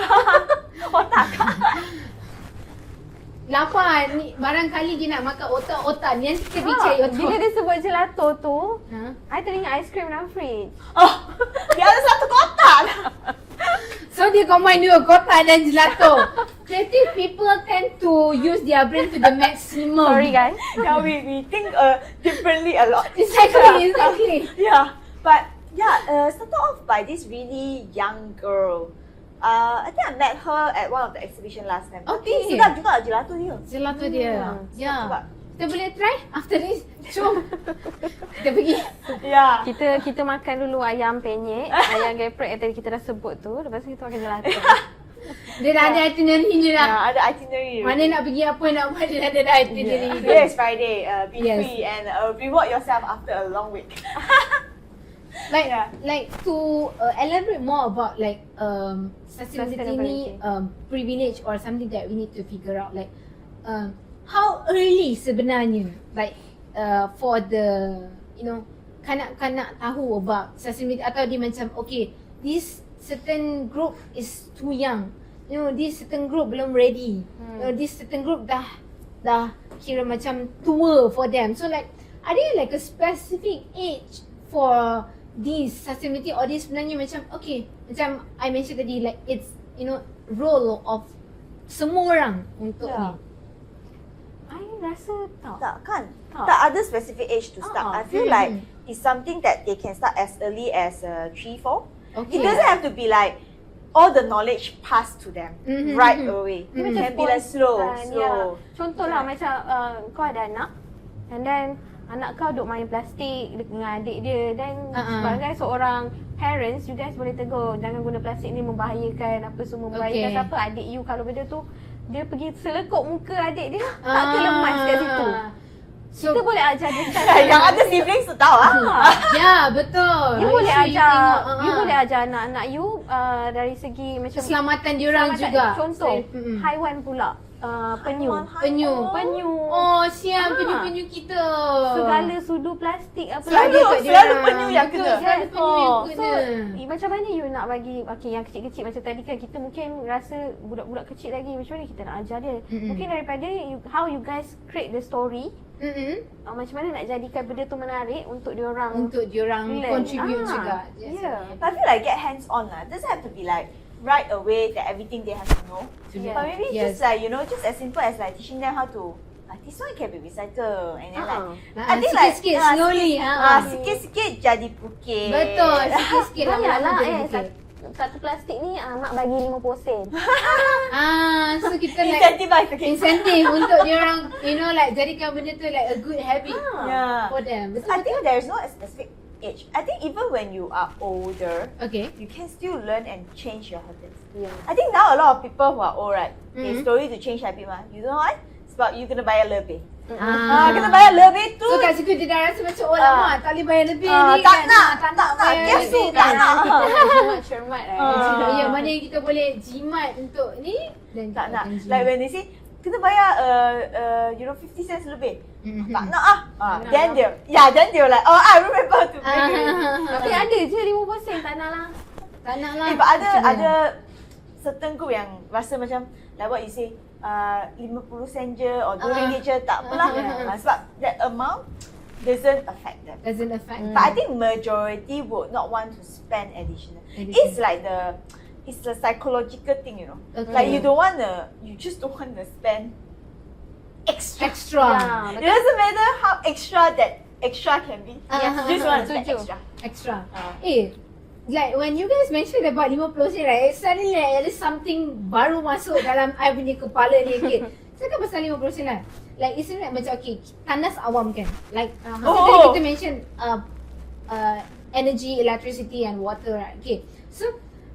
Otak. Lapar ni, barangkali dia nak makan otak-otak ni, nanti kita bicara otak. Bila dia sebut gelato tu, I teringat aiskrim dalam fridge. Dia ada satu kotak. So dia combine dua kotak dan gelato. Creative people tend to use their brain to the maximum. Sorry guys. Yeah, we think differently a lot. Exactly. Yeah, but started off by this really young girl. I think I met her at one of the exhibition last time. Okay. Sedap juga gelato dia. Gelato dia. Cuba. Kita boleh try after this. Jom. Kita pergi. Yeah. Kita makan dulu ayam penyet, ayam geprek yang tadi kita dah sebut tu. Lepas tu kita makan gelato. Dia dah ada itinerary dia dah. Yeah, ada itinerary. Mana nak pergi apa nak buat dia dah ada itinerary. Today is Friday. Be free and reward yourself after a long week. Like to elaborate more about like sustainability ni privilege or something that we need to figure out like how early sebenarnya like for the you know kanak-kanak tahu about sustainability atau dia macam okay this certain group is too young, you know this certain group belum ready, you know this certain group dah kira macam tua for them, so like are there like a specific age for this sustainability or this sebenarnya macam okay macam I mentioned tadi like it's you know role of semua orang untuk ni. rasa tak. Tak kan? Tak. Tak ada specific age to start. I feel like it's something that they can start as early as 3-4. It doesn't have to be like all the knowledge passed to them right away. It can be like slow. Contohlah macam kau ada anak and then anak kau duk main plastik dengan adik dia, dan sebagai seorang parents, you guys boleh tegur jangan guna plastik ni, membahayakan apa semua, membahayakan siapa, adik you. Kalau benda tu dia pergi selekuk muka adik dia, tak terlemas kat situ. So, kita boleh ajar dia yang ada siblings tu tahu Ya, betul. You boleh ajar you boleh ajar anak-anak you dari segi macam keselamatan diorang juga. Contoh, haiwan pula. Penyu. Oh, siap penyu-penyu kita. Segala sudu plastik apa selalu penyu yang kena. Selalu penyu yang kena. So, macam mana you nak bagi yang kecil-kecil macam tadi kan kita mungkin rasa budak-budak kecil lagi, macam mana kita nak ajar dia? Mungkin daripada how you guys create the story. Macam mana nak jadikan benda tu menarik untuk diorang contribute juga. But I feel like get hands on lah. It doesn't have to be like right away that everything they have to know. But maybe just like just as simple as like teaching them how to this one can be recycled, and then I think sikit-sikit slowly sikit-sikit jadi bukit. Betul, sikit-sikit lama-lama jadi bukit. Satu plastik ni mak bagi 50 sen. So kita incentive untuk diorang like jadikan benda tu like a good habit for them. Betul. I think there is no specific age. I think even when you are older, you can still learn and change your habits. I think now a lot of people who are old, right, they slowly to change habit mah. You know why? Sebab you kena bayar lebih. Kena bayar lebih tu. So kat situ dia dah rasa macam lama tak boleh bayar lebih ni tak kan. nak biasa tak nak. Cermat Ya, mana yang kita boleh jimat untuk ni dan tak nak. Like when they say kena bayar 50 cents lebih. Tak nak then they like, I remember to pay you. Tapi ada je 50 sen, tak nak lah. But ada certain group yang rasa macam like what you say, 50 sen je or RM2 je, tak apalah. Sebab that amount doesn't affect them. But I think majority would not want to spend additional. It's like it's the psychological thing, Like you just don't want to spend extra. It doesn't matter how extra that extra can be. You just want to spend extra. Like when you guys mentioned about 50 sen, right, suddenly like, ada something baru masuk dalam I punya kepala ni. Cakap pasal 50 sen lah. Like it's like macam tandas awam kan. Like tadi kita mention energy, electricity and water, right? So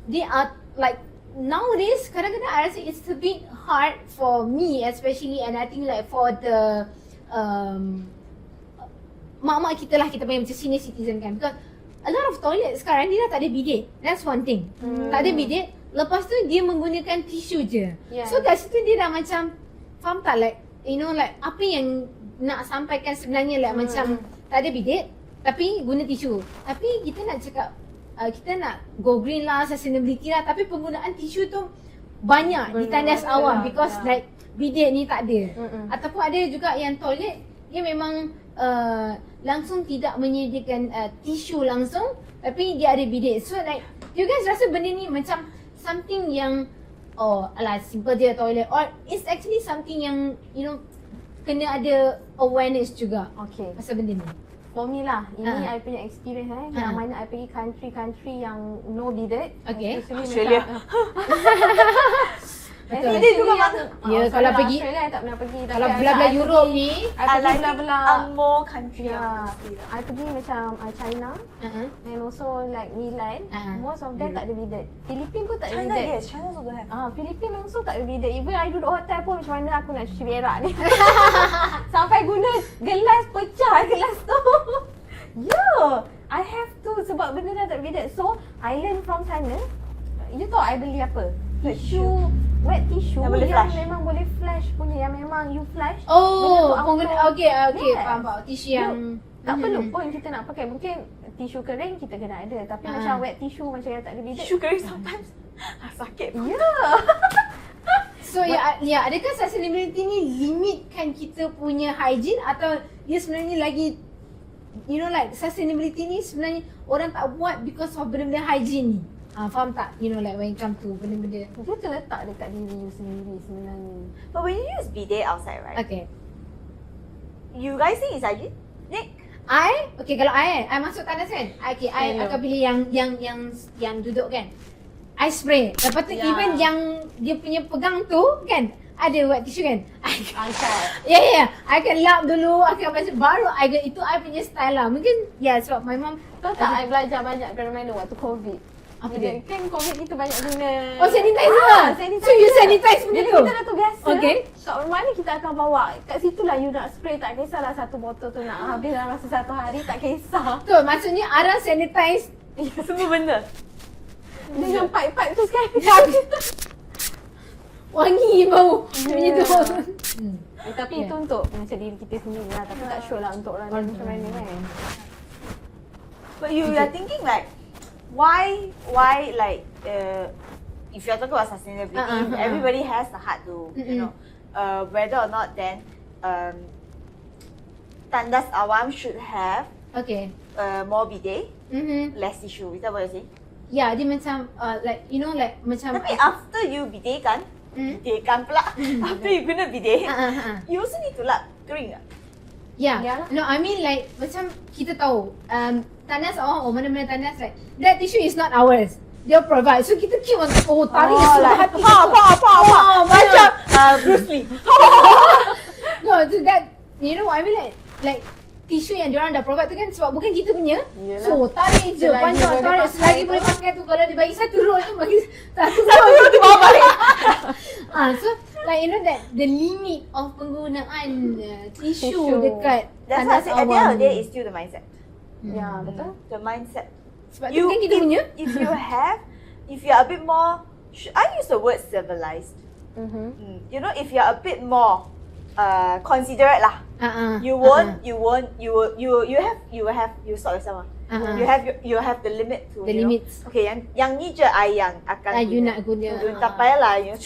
they are like nowadays kadang-kadang I rasa it's a bit hard for me especially, and I think like for the mak-mak kita lah, kita panggil macam senior citizen kan, because a lot of toilet sekarang dia dah tak ada bidet. That's one thing. Tak ada bidet. Lepas tu dia menggunakan tisu je. So kat situ dia dah macam, faham tak, like like apa yang nak sampaikan sebenarnya, like macam tak ada bidet tapi guna tisu. Tapi kita nak cakap kita nak go green lah, sustainability lah, tapi penggunaan tisu tu banyak di tandas awam because like bidet ni tak ada. Ataupun ada juga yang toilet dia memang langsung tidak menyediakan tisu langsung, tapi dia ada bidet. So like you guys rasa benda ni macam something yang simple je toilet, or it's actually something yang kena ada awareness juga pasal benda ni? For me lah, ini I punya experience yang mana I pergi country yang no bidet. Australia. Betul. Ini juga mana? Ya, kalau pergi Australia tak pernah pergi. Kalau belah-belah Europe ni, I pergi belah-belah more country. I pergi macam China and also like Milan. Most of them tak ada bidet. Philippines pun tak ada bidet. Yes, China also don't have. Philippines also tak ada bidet. Even I duduk hotel pun macam mana aku nak cuci berak ni. Sampai guna gelas pecah gelas tu. I have to sebab benda dah tak ada bidet. So, I learn from sana. You tahu I beli apa? Tisu, wet tissue yang memang boleh flash punya, yang memang you flash. Faham. Tisu yang tak perlu pun kita nak pakai. Mungkin tisu kering kita kena ada, tapi macam wet tissue macam yang tak ada bidet. Tisu kering sometimes sakit. So adakah sustainability ni limitkan kita punya hygiene, atau dia sebenarnya lagi like sustainability ni sebenarnya orang tak buat because of benda-benda hygiene ni? Faham tak? Like when it come to benda-benda, dia terletak dekat diri you sendiri sebenarnya. But when you use bidet outside, right? You guys think it's hygiene? Nick? Okay, kalau I masuk tandas kan. Okay, I akan pilih yang duduk kan. I spray. Lepas tu even yang dia punya pegang tu kan, ada wet tissue kan. I akan lap dulu, baru itu I punya style lah. Mungkin sebab my mom tahu tak, I belajar banyak grandmother waktu COVID. Apa dia? Kan COVID kita banyak guna sanitizer. So you sanitize benda tu? Kita dah terbiasa. Okay. Kat rumah ni kita akan bawa. Kat situ lah you nak spray, tak kisahlah satu botol tu nak habis dalam masa 1 hari, tak kisah. Tu maksudnya Ara sanitize Semua benda. Dengan pipe-pipe tu sekali. wangi bau punya tu. Tapi itu untuk macam diri kita sendiri lah. Tapi tak sure lah untuk orang lain macam mana kan. But you are thinking like, why like if you're talking about sustainability, everybody has the heart to you know whether or not then tandas awam should have more bidet, less tissue. Is that what you're saying? Ya, dia macam like you know like macam. Tapi after you bidet kan, pula. After you guna bidet, you also need to lap kering tak? No, I mean like macam kita tahu tandas mana-mana tandas like that tissue is not ours. Dia provide. So kita keep on tarik sebelah hati. Macam Bruce Lee. No, so that you know what I mean like tisu yang diorang dah provide tu kan sebab bukan kita punya. So tarik je, panjang tarik selagi boleh pakai tu. Kalau dia bagi satu roll tu bagi satu roll tu bawa balik. So like you know that the limit of penggunaan tisu dekat tandas awam. At the end of the day, it's still the mindset. Ya, betul. The mindset. Sebab tu kan kita punya. If you are a bit more, I use the word civilized. You know, if you are a bit more considerate lah. You stop yourself. You have the limit to the limits. Okay, yang ni je I yang akan you nak guna. Tak payahlah you.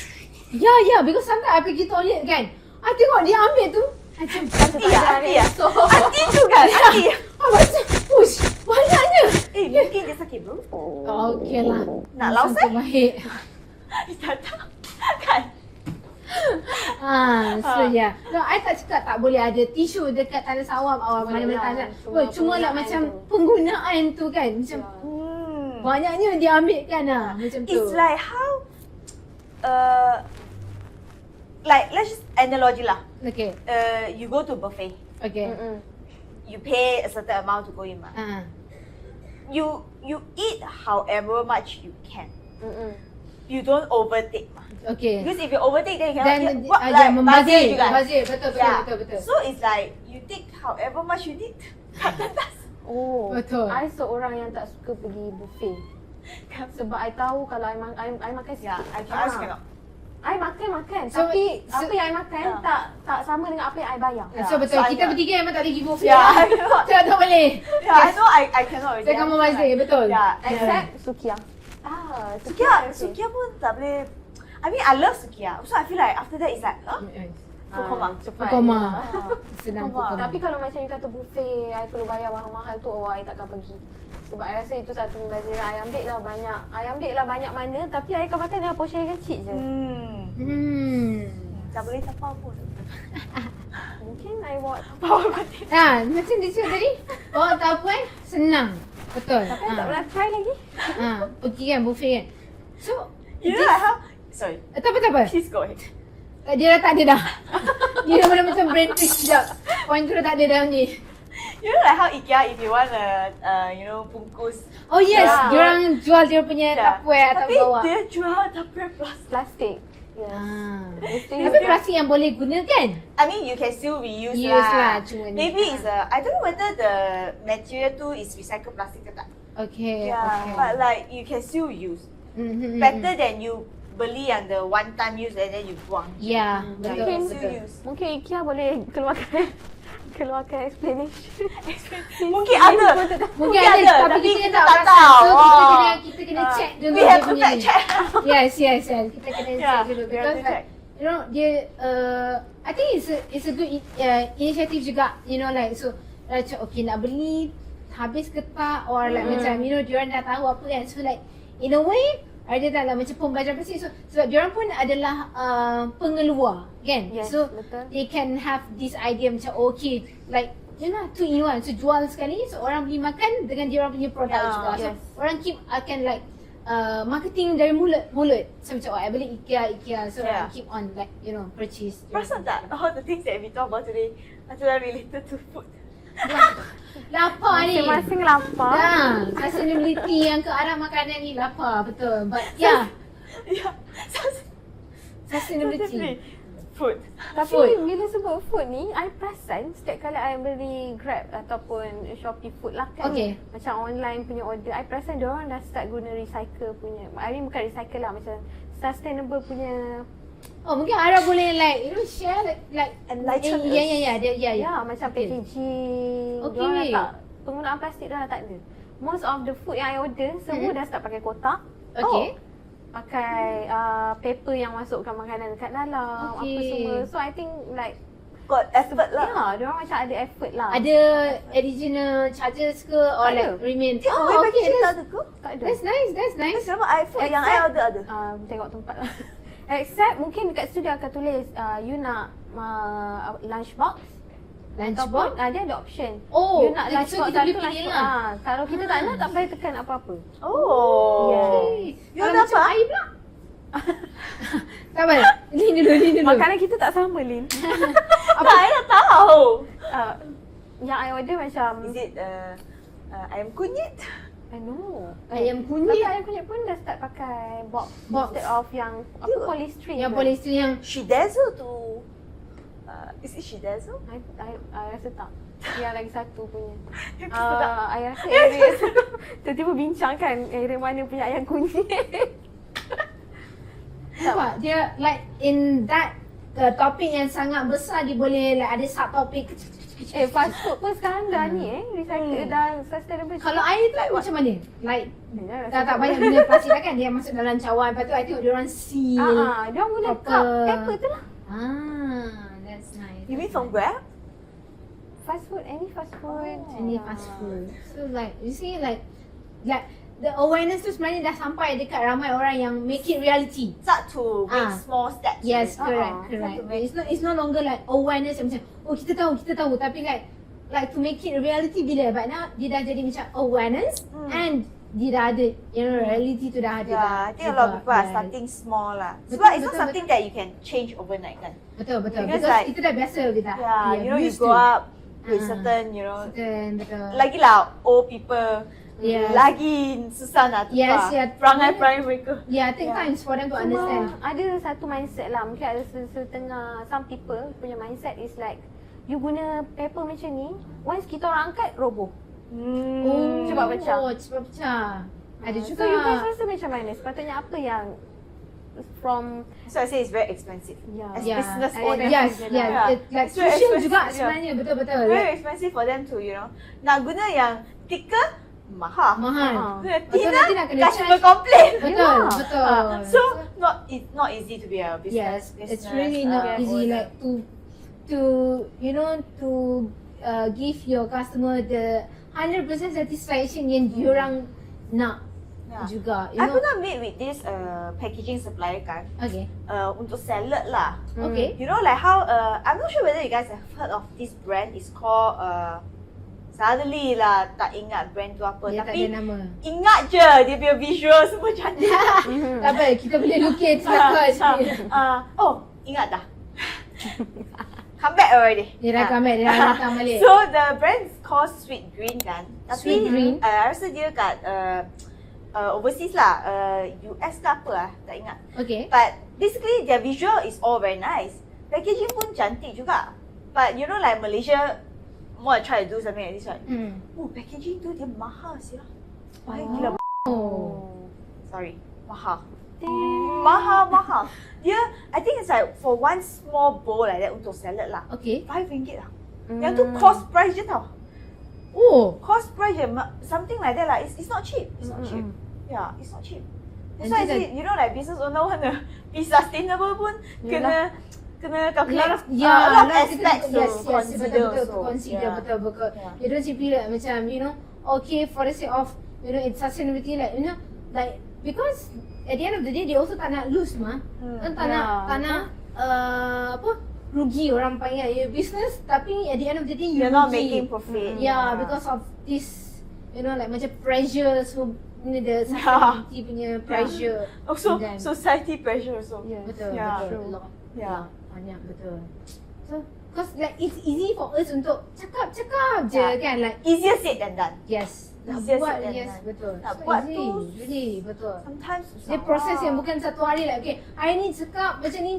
Ya, because sometimes I pergi toilet kan. I tengok dia ambil tu. Macam Aunty juga. Aunty. Macam push. Banyaknya. Mungkin dia sakit bro. Okay lah. Nak laos baik. Tak kan. So no, I tak cakap tak boleh ada tisu dekat tandas awam mana-mana tandas. Cuma lah macam penggunaan tu kan macam banyaknya dia ambil kan macam tu. It's like how like let's just analogy lah. Okay. You go to buffet. Okay. You pay a certain amount to go in. You eat however much you can. You don't overtake. Okay. Because if you overtake, then you cannot like membazir juga. Betul. So it's like you take however much you need. Betul. I seorang yang tak suka pergi buffet. Sebab I tahu kalau I makan sikit. I cannot. I makan. So, tapi apa yang I makan tak sama dengan apa yang I bayar. So betul. Kita bertiga memang tak boleh pergi buffet. I cannot. Tak boleh. I know I cannot already. Saya akan membazir, betul. Except Sukiya. Sukiya pun tak boleh. I mean, I love Sukiya. So I feel like after that it's like, Koma. Senang pukul. Tapi kalau macam you kata buffet, I perlu bayar mahal-mahal tu, I takkan pergi. Sebab I rasa itu satu pembelajaran. I ambil lah banyak mana, tapi I akan makan dengan portion yang kecil je. Tak boleh tapau pun. Mungkin I bawa tapau. Macam dia cakap tadi, bawa tapau senang. Betul. Tapi I tak pernah try lagi. Pergi kan buffet kan. So, you know like how, sorry. Tak apa. Please go ahead. Dia dah tak ada dah. Dia dah macam brain freeze sekejap. Point tu dah tak ada dalam ni. You know like how IKEA, if you want bungkus. Oh yes, diorang jual dia punya Tupperware atau bawa. Tapi dia jual Tupperware plastik. Tapi plastik yang boleh guna kan? I mean, you can still reuse lah. Maybe it's I don't know whether the material tu is recycled plastic ke tak. Okay. But like you can still use. Better than you beli yang the one time use and then you buang. Betul. Mungkin IKEA boleh keluarkan explanation. Mungkin ada. Tapi kita tak tahu. So kita kena check dulu. We have to fact check. Yes. Kita kena check dulu. Because you know, dia I think it's a good initiative juga. You know like so okay nak beli habis ke tak or like macam you know diorang dah tahu apa kan. So like in a way Ada tak lah macam pembelajaran plastik. So sebab diorang pun adalah pengeluar kan. Yes, So betul. they can have this idea macam okay like yalah 2 in 1. So jual sekali, so orang beli makan dengan diorang punya produk juga. So orang akan like marketing dari mulut. So macam I beli IKEA. So orang keep on like purchase. Perasan tak all the things that we talk about today adalah related to food. Lapar ni. Masing-masing lapar. Sustainability yang ke arah makanan ni lapar betul. But yeah, sustainability. Food. Tapi bila sebut food ni, I perasan setiap kali I beli Grab ataupun Shopee food lah kan. Okay. Macam online punya order, I perasan diorang dah start guna recycle punya. I mean bukan recycle lah, macam sustainable punya. Oh mungkin Ara boleh like share like Enlighten us. Ya. Macam packaging. Okay. Diorang dah tak, penggunaan plastik dah tak ada. Most of the food yang I order semua dah start pakai kotak. Okay. Pakai paper yang masukkan makanan dekat dalam, apa semua. So I think like Got effort lah. ya, diorang macam ada effort lah. Ada additional charges ke or like remain? Oh, okay, tak ada ke? Tak ada. That's nice. Tapi kenapa food yang I order ada? Tengok tempat lah. Except mungkin dekat situ dia akan tulis you nak lunchbox. Lunchbox? Dia ada option. Oh, you nak so lunchbox kita boleh satu pilih lunchbox. lah. Kalau kita tak nak, tak payah tekan apa-apa. Oh. Okay. You Kalau order macam apa? air pula? Sabar. Lin dulu. Makanan kita tak sama, Lin. Apa? I nak tahu. Yang I order macam Is it ayam kunyit? I know. Ayam Tapi kunyit. ayam kunyit pun dah start pakai box. Instead of yang polystyrene. Yang polystyrene yang Shidazzle tu. Is it Shidazzle? I rasa tak. Yang lagi satu punya. Yang sedap. I rasa area tiba-tiba bincangkan area mana punya ayam kunyit. nampak dia like in that topik yang sangat besar dia boleh like ada subtopik kecil-kecil. Fast food pun sekarang dah ni recycle dah sustainable. Kalau air tu macam mana? Like dah tak banyak guna plastik dah kan, dia masuk dalam cawan. Lepas tu I tengok diorang seal. dia orang guna proper. cup paper tu lah. That's nice. You mean from Grab? Fast food, any fast food. Any fast food. So like you see like the awareness tu sebenarnya dah sampai dekat ramai orang yang make it reality. Start to make small steps. Yes, correct. Start to make- It's no longer like awareness yang macam oh kita tahu tapi like to make it reality bila but now dia dah jadi macam awareness and dia dah ada reality tu dah ada. Yeah, I think a lot of people are starting small lah. Betul, Sebab it's not betul, something that you can change overnight kan. Betul. Because Because like- kita dah biasa kita. Yeah, you know you used grow to. up with certain, Betul. lagilah old people Yes. lagi susah nak tukar Yes, yeah. perangai-perangai mereka. Yeah, take times for them to understand. Cuma ada satu mindset lah. Mungkin ada setengah some people punya mindset is like you guna paper macam ni, once kita orang angkat roboh. Cepat pecah. Cepat pecah. Ada juga. So you guys rasa macam mana? Sepatutnya apa yang from So I say it's very expensive. Yeah. As Yeah. business Yes, owners. yeah. Like It's very social expensive, juga yeah. sebenarnya. Betul. Very expensive for them to, nak guna yang thicker, mahal. Mahal. Guna Betul, thinner, nanti nak kena customer charge. complain. Betul. So it's not easy to be a business. Yes, it's really not easy like to give your customer the 100% satisfaction yang diorang nak juga. I pernah meet with this packaging supplier kan. Okay. Untuk salad lah. Okay. You know like how I'm not sure whether you guys have heard of this brand. It's called suddenly lah tak ingat brand tu apa. Dia tak Tapi ada nama. ingat je dia punya visual semua cantik. Tak apa, kita boleh lukis record. Ingat dah. Come back already. Dia dah come back, dia dah datang balik. So the brand is called Sweet Green kan. Tapi Sweet Green? I rasa dia kat overseas lah, US ke apa lah, tak ingat. Okay. But basically their visual is all very nice. Packaging pun cantik juga. But you know like Malaysia more try to do something like this right. Packaging tu dia mahal sih lah. Gila. Sorry, mahal. Mahal. Dia, I think it's like for one small bowl like that untuk salad lah. Okay. RM5 lah. Yang tu cost price je tau. Oh. Cost price je, something like that lah. It's not cheap. It's not cheap. Yeah, it's not cheap. That's why I say, you know like business owner want to be sustainable pun kena calculate a lot of aspects to consider. Betul. You don't simply like macam okay for the sake of it's sustainability like like because at the end of the day dia also tak nak lose mah. Tak nak rugi orang panggil your business, tapi at the end of the day you're not making profit. Yeah, because of this, like macam pressure, so the society punya pressure. Also society pressure also. Betul. Banyak betul. So because like it's easy for us untuk cakap je kan, like easier said than done. yes. Nak Easier buat, said than yes, done. betul. Nak So buat easy, tu really, betul. Sometimes susah. Dia proses yang bukan satu hari like, okay, hari ni cakap macam ni,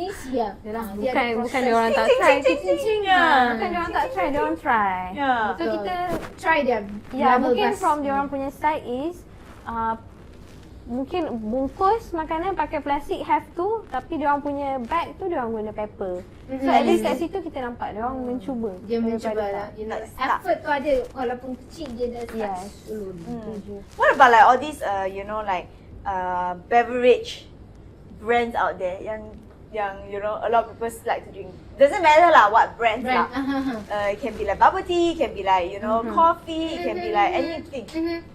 siap. Yalah, Dia ada bukan proses. dia orang tak try. Bukan Bukan dia orang tak try, dia orang try. So Betul. kita try dia. mungkin from dia orang punya side is mungkin bungkus makanan pakai plastik have to, tapi dia orang punya bag tu dia orang guna paper. So at least kat situ kita nampak dia orang mencuba. Dia mencuba daripada lah. Effort tu ada, walaupun kecil dia dah start Yes. dulu. What about like all these beverage brands out there yang a lot of people like to drink. Doesn't matter lah what brands lah. It can be like bubble tea, it can be like coffee, it can be like anything.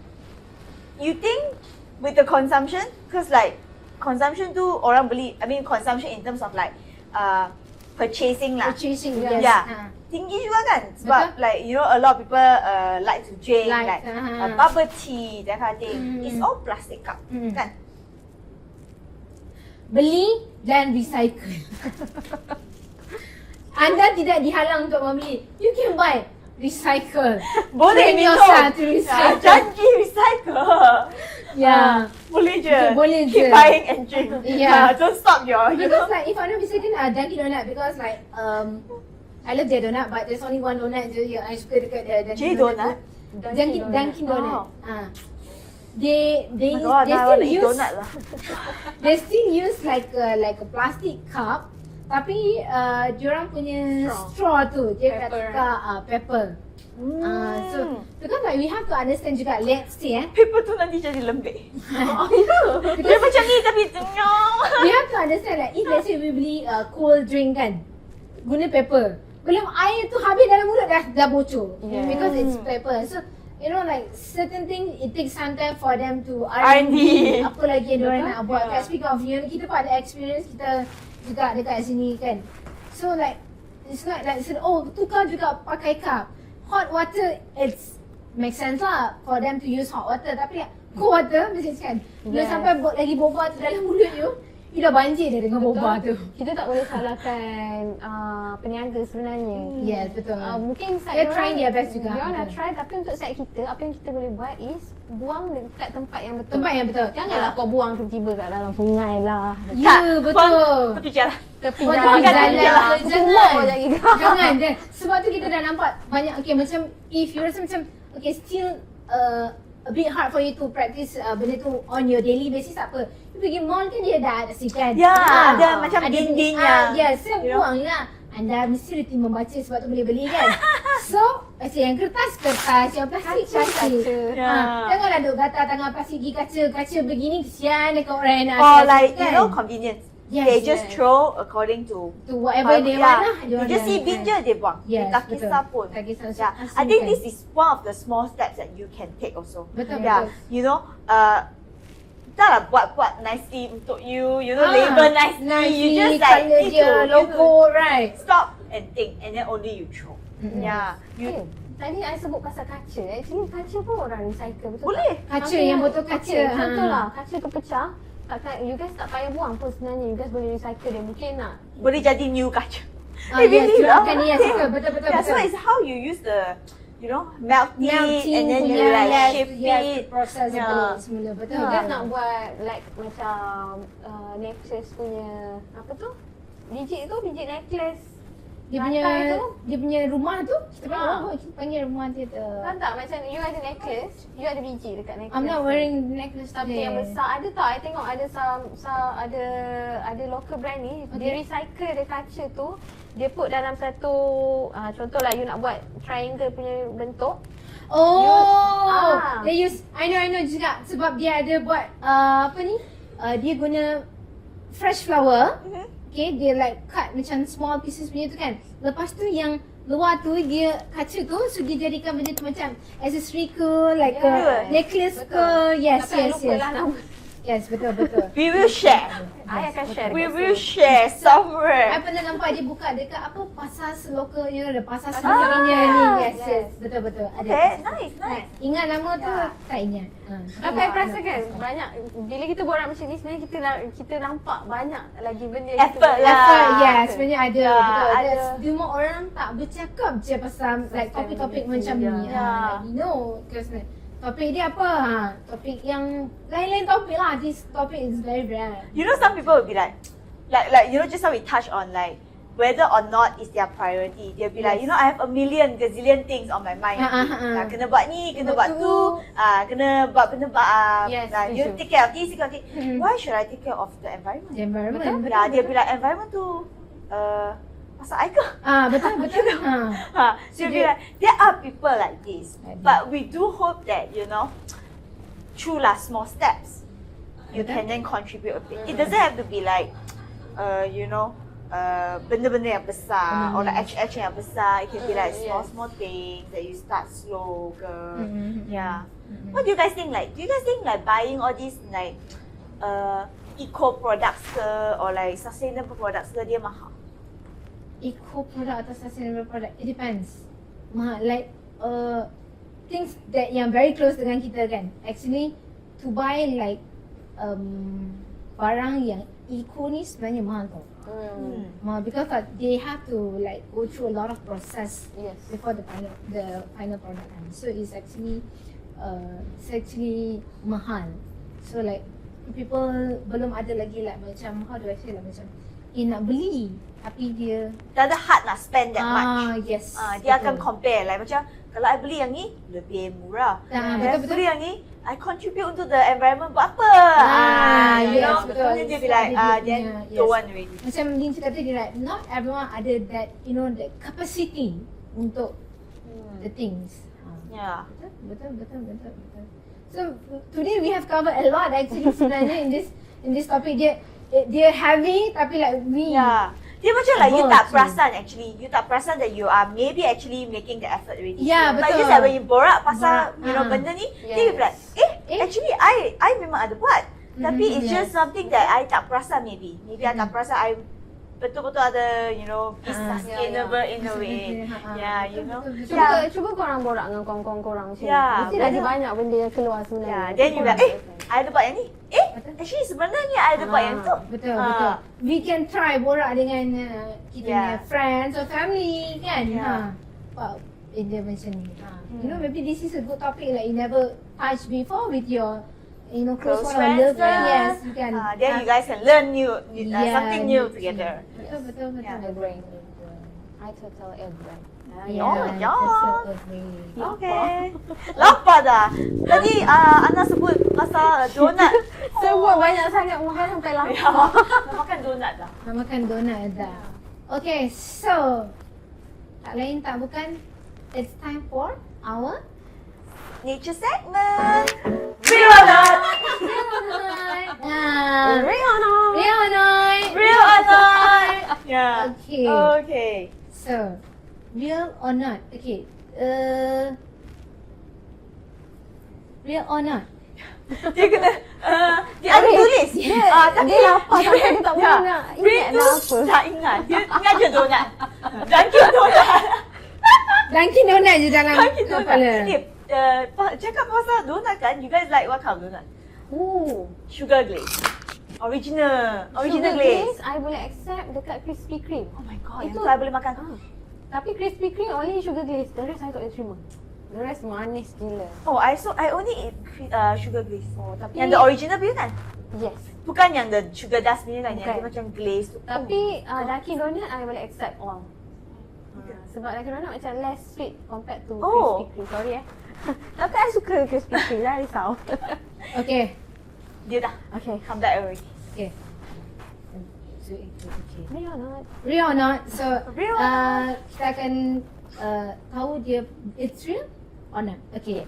You think with the consumption, because like consumption tu orang beli, I mean consumption in terms of like purchasing lah. Purchasing, yes. Yeah. Tinggi juga kan? Sebab like a lot of people like to drink like bubble tea, that kind of thing. It's all plastic cup, kan? Beli dan recycle. Anda tidak dihalang untuk membeli. You can buy, recycle. Boleh Train ni yourself tu. to recycle. Janji recycle. Yeah. Boleh je. Boleh je. Keep buying and drink. Yeah. Don't stop Because like if I not mistaken, Dunkin' Donut, because like I love their donut, but there's only one donut je yang I suka dekat Dunkin' Donut? Dunkin' Donut. Oh. They God, I still want to eat use donut lah. they still use like a plastic cup, tapi diorang punya straw tu dia kat tukar pepper. So because like we have to understand juga, let's say Paper tu nanti jadi lembik. Dia macam ni tapi we have to understand like if let's say we beli cold drink kan, guna pepper, belum air tu habis dalam mulut dah bocor, because it's pepper. So like certain things it takes some time for them to R&D. Apa lagi yang diorang nak buat. Speaking of, kita pun ada experience kita juga dekat sini kan. So like it's not like tukar juga pakai cup. Hot water, it's make sense lah for them to use hot water, tapi cold water mesti kan. Bila sampai lagi boba tu dalam mulut you dah banjir dah dengan boba tu. Kita tak boleh salahkan peniaga sebenarnya. Yes, betul. Mungkin They're trying their best juga. Dia nak try, tapi untuk side kita, apa yang kita boleh buat is buang dekat tempat yang betul. Tempat yang betul. Janganlah kau buang tiba-tiba kat dalam sungai lah. Ya, betul. Tepi jalan. Tepi Jangan. Jangan. Sebab tu kita dah nampak banyak, okay, macam if you rasa macam okay, still a bit hard for you to practice benda tu on your daily basis, tak apa. You pergi mall kan dia dah ada sikan. Ya, ada macam dindingnya. Yes, buang lah. Anda mesti reti membaca sebab tu boleh beli kan. So, macam yang kertas, yang plastik. Janganlah duk gatal tangan plastik pergi kaca begini, kesian dekat orang yang nak Or kan. like convenience. Yes, They just throw according to whatever they want lah. You just see bin je dia buang. Yes, tak betul. kisah pun. Tak kisah. I think this is one of the small steps that you can take also. Betul. Taklah buat nicely untuk you, label nicely. You just like colour need dia, to logo, right? stop and think, and then only you throw. Yeah, Tadi I sebut pasal kaca. Actually kaca pun orang recycle, betul boleh. tak? Kaca yang botol kaca. Contohlah, kaca terpecah. Takkan you guys tak payah buang pun sebenarnya. You guys boleh recycle dia. Mungkin nak Boleh jadi new kaca. Yes, curahkan ni, betul. Yeah, so it's how you use the melting and then you like shape it. Proses semula, betul. you guys nak buat like macam necklace punya apa tu? Biji necklace. Dia punya rumah tu, kita panggil rumah dia tu. Kan tak macam you ada necklace, you ada biji dekat necklace. I'm not wearing necklace tapi yang besar ada tak? I tengok ada ada local brand ni, dia recycle dia kaca tu, dia put dalam satu contohlah you nak buat triangle punya bentuk. They use, I know juga sebab dia ada buat dia guna fresh flower. Okay, dia like cut macam small pieces punya tu kan. Lepas tu yang luar tu dia kaca tu, so dia jadikan benda tu macam accessory ke, like a necklace ke. Yes. Tapi lupa lah nama. Yes, betul. We will share. I akan share. We will share somewhere. I pernah nampak dia buka dekat apa pasar local, you know, the pasar sendirinya ni. Yes. Betul. Ada. Okay, nice. Ingat nama tu tak ingat. Tapi I perasan kan banyak bila kita borak macam ni sebenarnya kita nampak banyak lagi benda Effort kita lah. Yes, sebenarnya ada. Betul. ada. Cuma orang tak bercakap je pasal like topik-topik macam ni. Yeah. You know, because topik dia apa? Topik yang lain-lain topik lah. This topic is very rare. You know, some people will be like you know, just how we touch on like whether or not is their priority. They'll be like, you know, I have a million gazillion things on my mind. Kena buat ni, kena buat tu, kena buat benda you take care of this, take care of this. Why should I take care of the environment? The environment. Betul. Yeah, they'll be like, environment tu pasal I ke? Betul. So you'll be like, there are people like this, but we do hope that, you know, through small steps, you can then contribute a bit. It doesn't have to be like, you know, benda-benda yang besar or like action yang besar. It can be like small things that you start slow ke. Yeah. What do you guys think? Like, do you guys think like buying all these like eco products ke or like sustainable products ke dia mahal? Eco product atau sustainable product, it depends. Like things that yang very close dengan kita kan. Actually to buy like barang yang eco ni sebenarnya mahal tau. Because they have to like go through a lot of process before the final product kan. So it's actually mahal. So like people belum ada lagi like macam how do I say like macam nak beli tapi dia tak ada heart nak spend that much. Yes. Dia akan compare like macam kalau I beli yang ni lebih murah. Betul. Beli yang ni I contribute untuk the environment buat apa? You know, betul. Dia be like then don't want already. Macam Lin cakap tadi like not everyone ada that, you know, the capacity untuk the things. Yeah. Betul. So today we have covered a lot actually sebenarnya in this topic. Dia heavy tapi like we dia macam like you tak perasan actually. You tak perasan that you are maybe actually making the effort already. Yeah, betul. But just like when you borak pasal you know benda ni, then you be like, actually I memang ada buat. Tapi it's just something that I tak perasan maybe. Maybe I tak perasan I betul-betul ada, you know, be sustainable in a way. Yeah, you know. Cuba korang borak dengan kawan-kawan korang macam ni. Mesti lagi betul. banyak benda yang keluar sebenarnya. Then you be like, I ada buat yang ni. Actually sebenarnya I ada buat yang tu. Betul. We can try borak dengan kita punya friends or family kan. Wow, dia macam ni. You know, maybe this is a good topic like you never touched before with your, you know, close one or loved one. Yes, you can. Then you guys can learn something new together. Betul. Agree. I totally agree. Okay. Lapar dah. Tadi Ana sebut pasal donut. Sebut banyak sangat makan sampai lapar. Nak makan donut dah. Nak makan donut dah. Okay, so tak lain tak bukan, it's time for our nature segment. Real or not? Real or not? Yeah. Okay. So, real or not? Okay. Real or not? Dia kena dia ada tulis. Dia lapar sampai dia tak boleh nak ingat nak apa. Tak ingat. Dia ingat je donut. Dunkin donut. Dunkin donut je dalam kepala. Cakap pasal donut kan, you guys like what kind of donut? Sugar glaze. Original glaze. I boleh accept dekat Krispy Kreme. Oh my god, itu I boleh makan. Tapi Krispy Kreme only sugar glaze. The rest I tak boleh terima. The rest manis gila. Oh, I only eat sugar glaze. Tapi yang the original punya kan? Yes. Bukan yang the sugar dust punya kan, yang dia macam glaze tu. Tapi Dunkin Donut I boleh accept all. Sebab Dunkin Donut macam less sweet compared to Krispy Kreme. Sorry Tapi I suka Krispy Kreme, jangan risau. Okay. Dia dah. Okay. Come back already. Okay. Real or not? Real or not? So, Real. kita akan tahu dia it's real or not. Okay.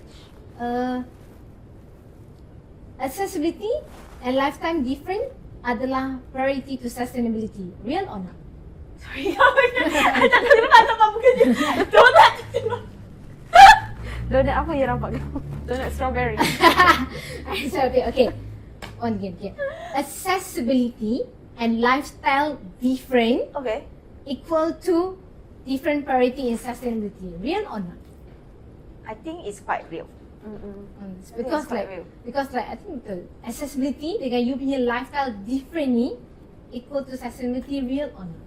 Accessibility and lifetime different adalah priority to sustainability. Real or not? Sorry. I tak tahu nak apa bukan dia. Donut. Donut apa yang nampak? Donut strawberry. So, okay. again. Accessibility and lifestyle different Okay. equal to different priority in sustainability. Real or not? I think it's quite real. Because it's quite like real. I think the accessibility dengan you punya lifestyle different ni equal to sustainability, real or not?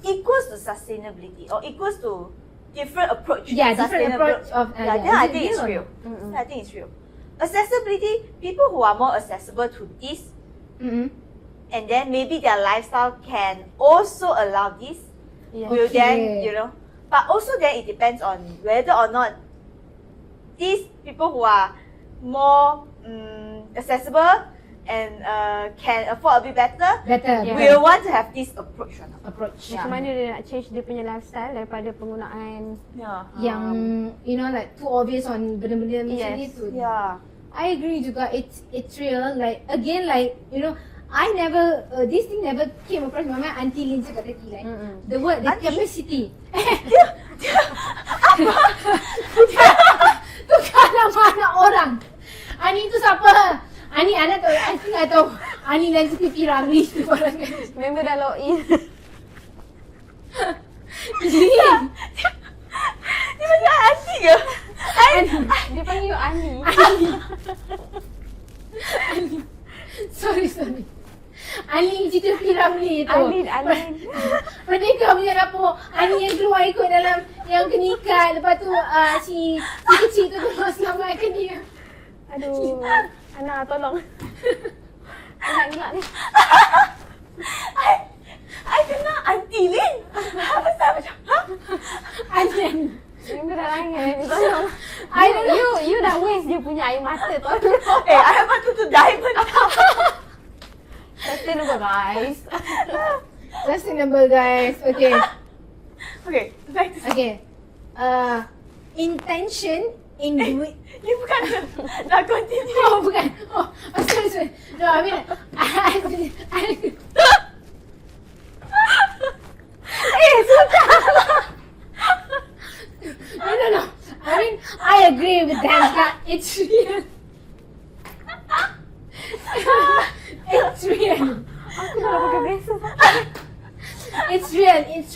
Equals to sustainability or equals to different approach. Yeah, to different approach of then is I it think it's or real. not? I think it's real. Accessibility, people who are more accessible to this, and then maybe their lifestyle can also allow this, will then, but also then it depends on whether or not these people who are more accessible and can afford a bit better, will want to have this approach or not. Macam mana dia nak change dia punya lifestyle daripada penggunaan yang like too obvious on benda-benda macam ni tu. I agree juga, it's real. Like again, like I never this thing never came across my mind until Lin cakap tadi, like the word, the capacity. Tukar nama anak orang. Ani tu siapa? Ani anak tu, I think I tahu. Ani dan Siti Ramli tu orang. member dah log in. Dia macam aunty ke? Dia panggil you Ani. Sorry. Ani cerita Piramli tu. Alin. Merdeka punya dapur. Ani yang keluar ikut dalam yang kena ikat. Lepas tu si kecil tu terus selamatkan dia. Aduh. Ana tolong. Nak gelak ni. I kenal Aunty Lin. Pasal macam, Ani. Member dah langit. Tolong. I don't know. You dah waste dia punya air mata. Tolong. I have to diamond. Sustainable guys. Sustainable guys. Okay. Okay, back to Okay. Intention in doing. you bukan nak continue. Oh, bukan. Oh, sorry. No, I mean, No. I mean, I agree with that. It's real. It's real. Aku dah pakai braces. It's real. It's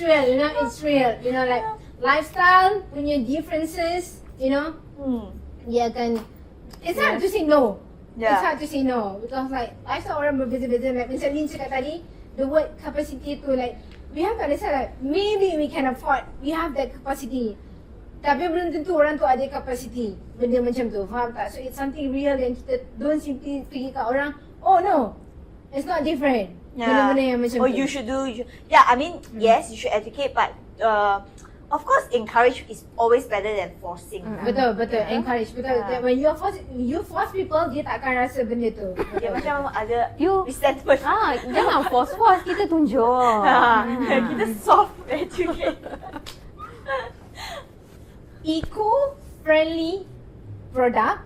real. Like lifestyle punya differences. Dia akan. It's hard to say no. Yeah. It's hard to say no because like lifestyle orang berbeza-beza. Like macam Lin cakap tadi, the word capacity tu, like we have to understand like maybe we can afford, we have that capacity. Tapi belum tentu orang tu ada capacity benda macam tu, faham tak? So it's something real yang kita don't simply pergi kat orang, oh no, it's not different. Benda-benda yang macam tu. You should do. Yeah, I mean, yes, you should educate, but of course, encourage is always better than forcing. Betul. Encourage. Betul. When you force people, dia tak akan rasa benda tu. Dia macam ada You resentment. Jangan force kita tunjuk. Kita soft educate. Eco-friendly product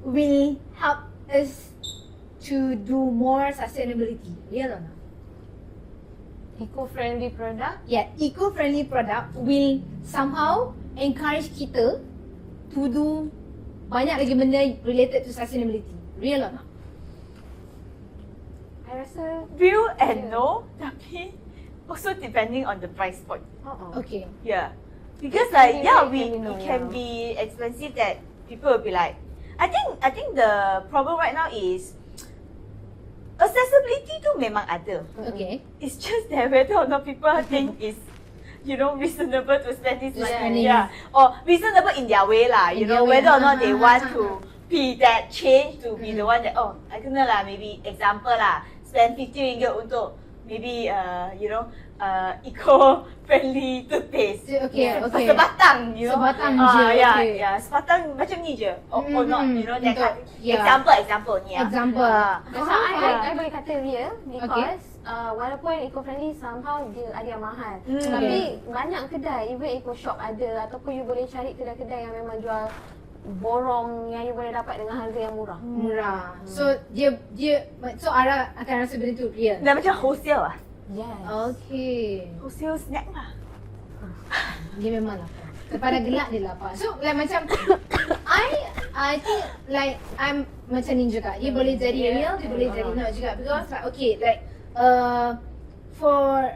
will help us to do more sustainability. Real or not? Eco-friendly product. Yeah, eco-friendly product will somehow encourage kita to do banyak lagi benda related to sustainability. Real or not? I rasa Real and no, tapi also depending on the price point. Okay. Yeah. Because It can be expensive that people will be like, I think the problem right now is accessibility tu memang ada. Okay. It's just that whether or not people think is reasonable to spend this money. Yeah. Or reasonable in their way lah. In their way. Whether or not they want to be that change to be the one that, I don't know lah, maybe example lah, spend 50 ringgit untuk maybe eco-friendly toothpaste. Okay. Sebatang, Sebatang je, okay. Sebatang macam ni je. Or not, that Untuk, kind. Example ni. Example. Macam I boleh kata real because walaupun eco-friendly somehow dia ada yang mahal. Tapi banyak kedai, even eco shop ada ataupun you boleh cari kedai-kedai yang memang jual borong yang you boleh dapat dengan harga yang murah. So dia so Ara akan rasa benda tu real. Dah macam wholesale lah. Yes. Okay. Wholesale snack lah. Dia memang lapar. Lepas dah gelap dia lapar. So like macam I think like I'm macam ni juga. Dia boleh jadi real, dia boleh jadi not juga. Because like okay, like for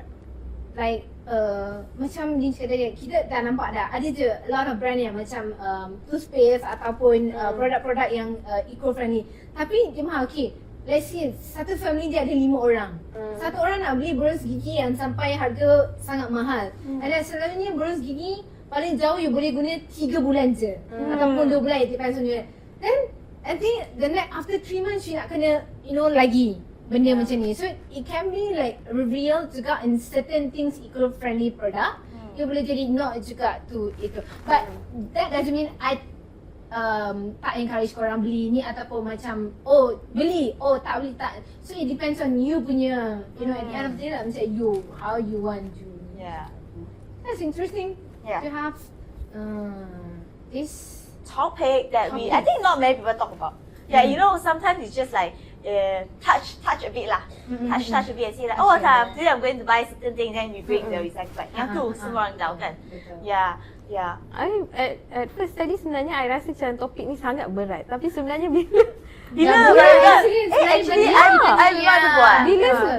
like macam ni cakap tadi, kita dah nampak dah ada je a lot of brand yang macam toothpaste ataupun produk-produk yang eco-friendly. Tapi dia mahal. Okay, let's say satu family dia ada 5 orang. Satu orang nak beli berus gigi yang sampai harga sangat mahal. And then selalunya berus gigi paling jauh you boleh guna 3 bulan je. Ataupun 2 bulan, it depends on you. Then I think the next after 3 months you nak kena lagi benda macam ni. So it can be like real juga in certain things eco-friendly product. Dia boleh jadi not juga to itu. But that doesn't mean I tak encourage korang beli ni ataupun macam beli, tak beli tak. So it depends on you punya at the end of the day lah, macam you how you want to. Yeah. That's interesting Yeah. to have this Topic that I think not many people talk about. Yeah, sometimes it's just like touch a bit lah. Touch a bit and say like, today I'm going to buy certain thing, then we bring the recycle bag. Yang tu semua orang tahu kan. Yeah. At first tadi sebenarnya I rasa macam topik ni sangat berat. Tapi sebenarnya actually I memang ada buat.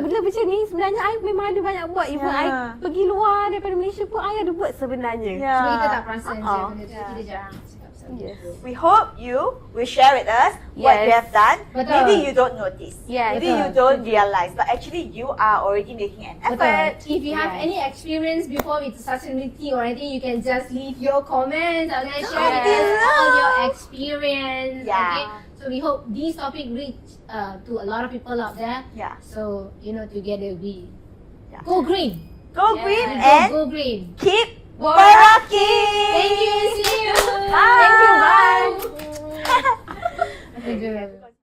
Bila macam ni sebenarnya I memang ada banyak buat. Even I pergi luar daripada Malaysia pun I ada buat sebenarnya. So kita tak perasan je benda tu, kita jarang cakap. Yes. We hope you will share with us what you have done. Betul. Maybe you don't notice. Yeah, Maybe you don't realize. But actually you are already making an effort. If you have any experience before with sustainability or anything, you can just leave your comments and then share with us all your experience. Yeah. Okay? So we hope this topic reach to a lot of people out there. Yeah. So together we go green. Go green and Go green. keep Boraking! Thank you. See you. Bye. Thank you. Bye. Okay, good.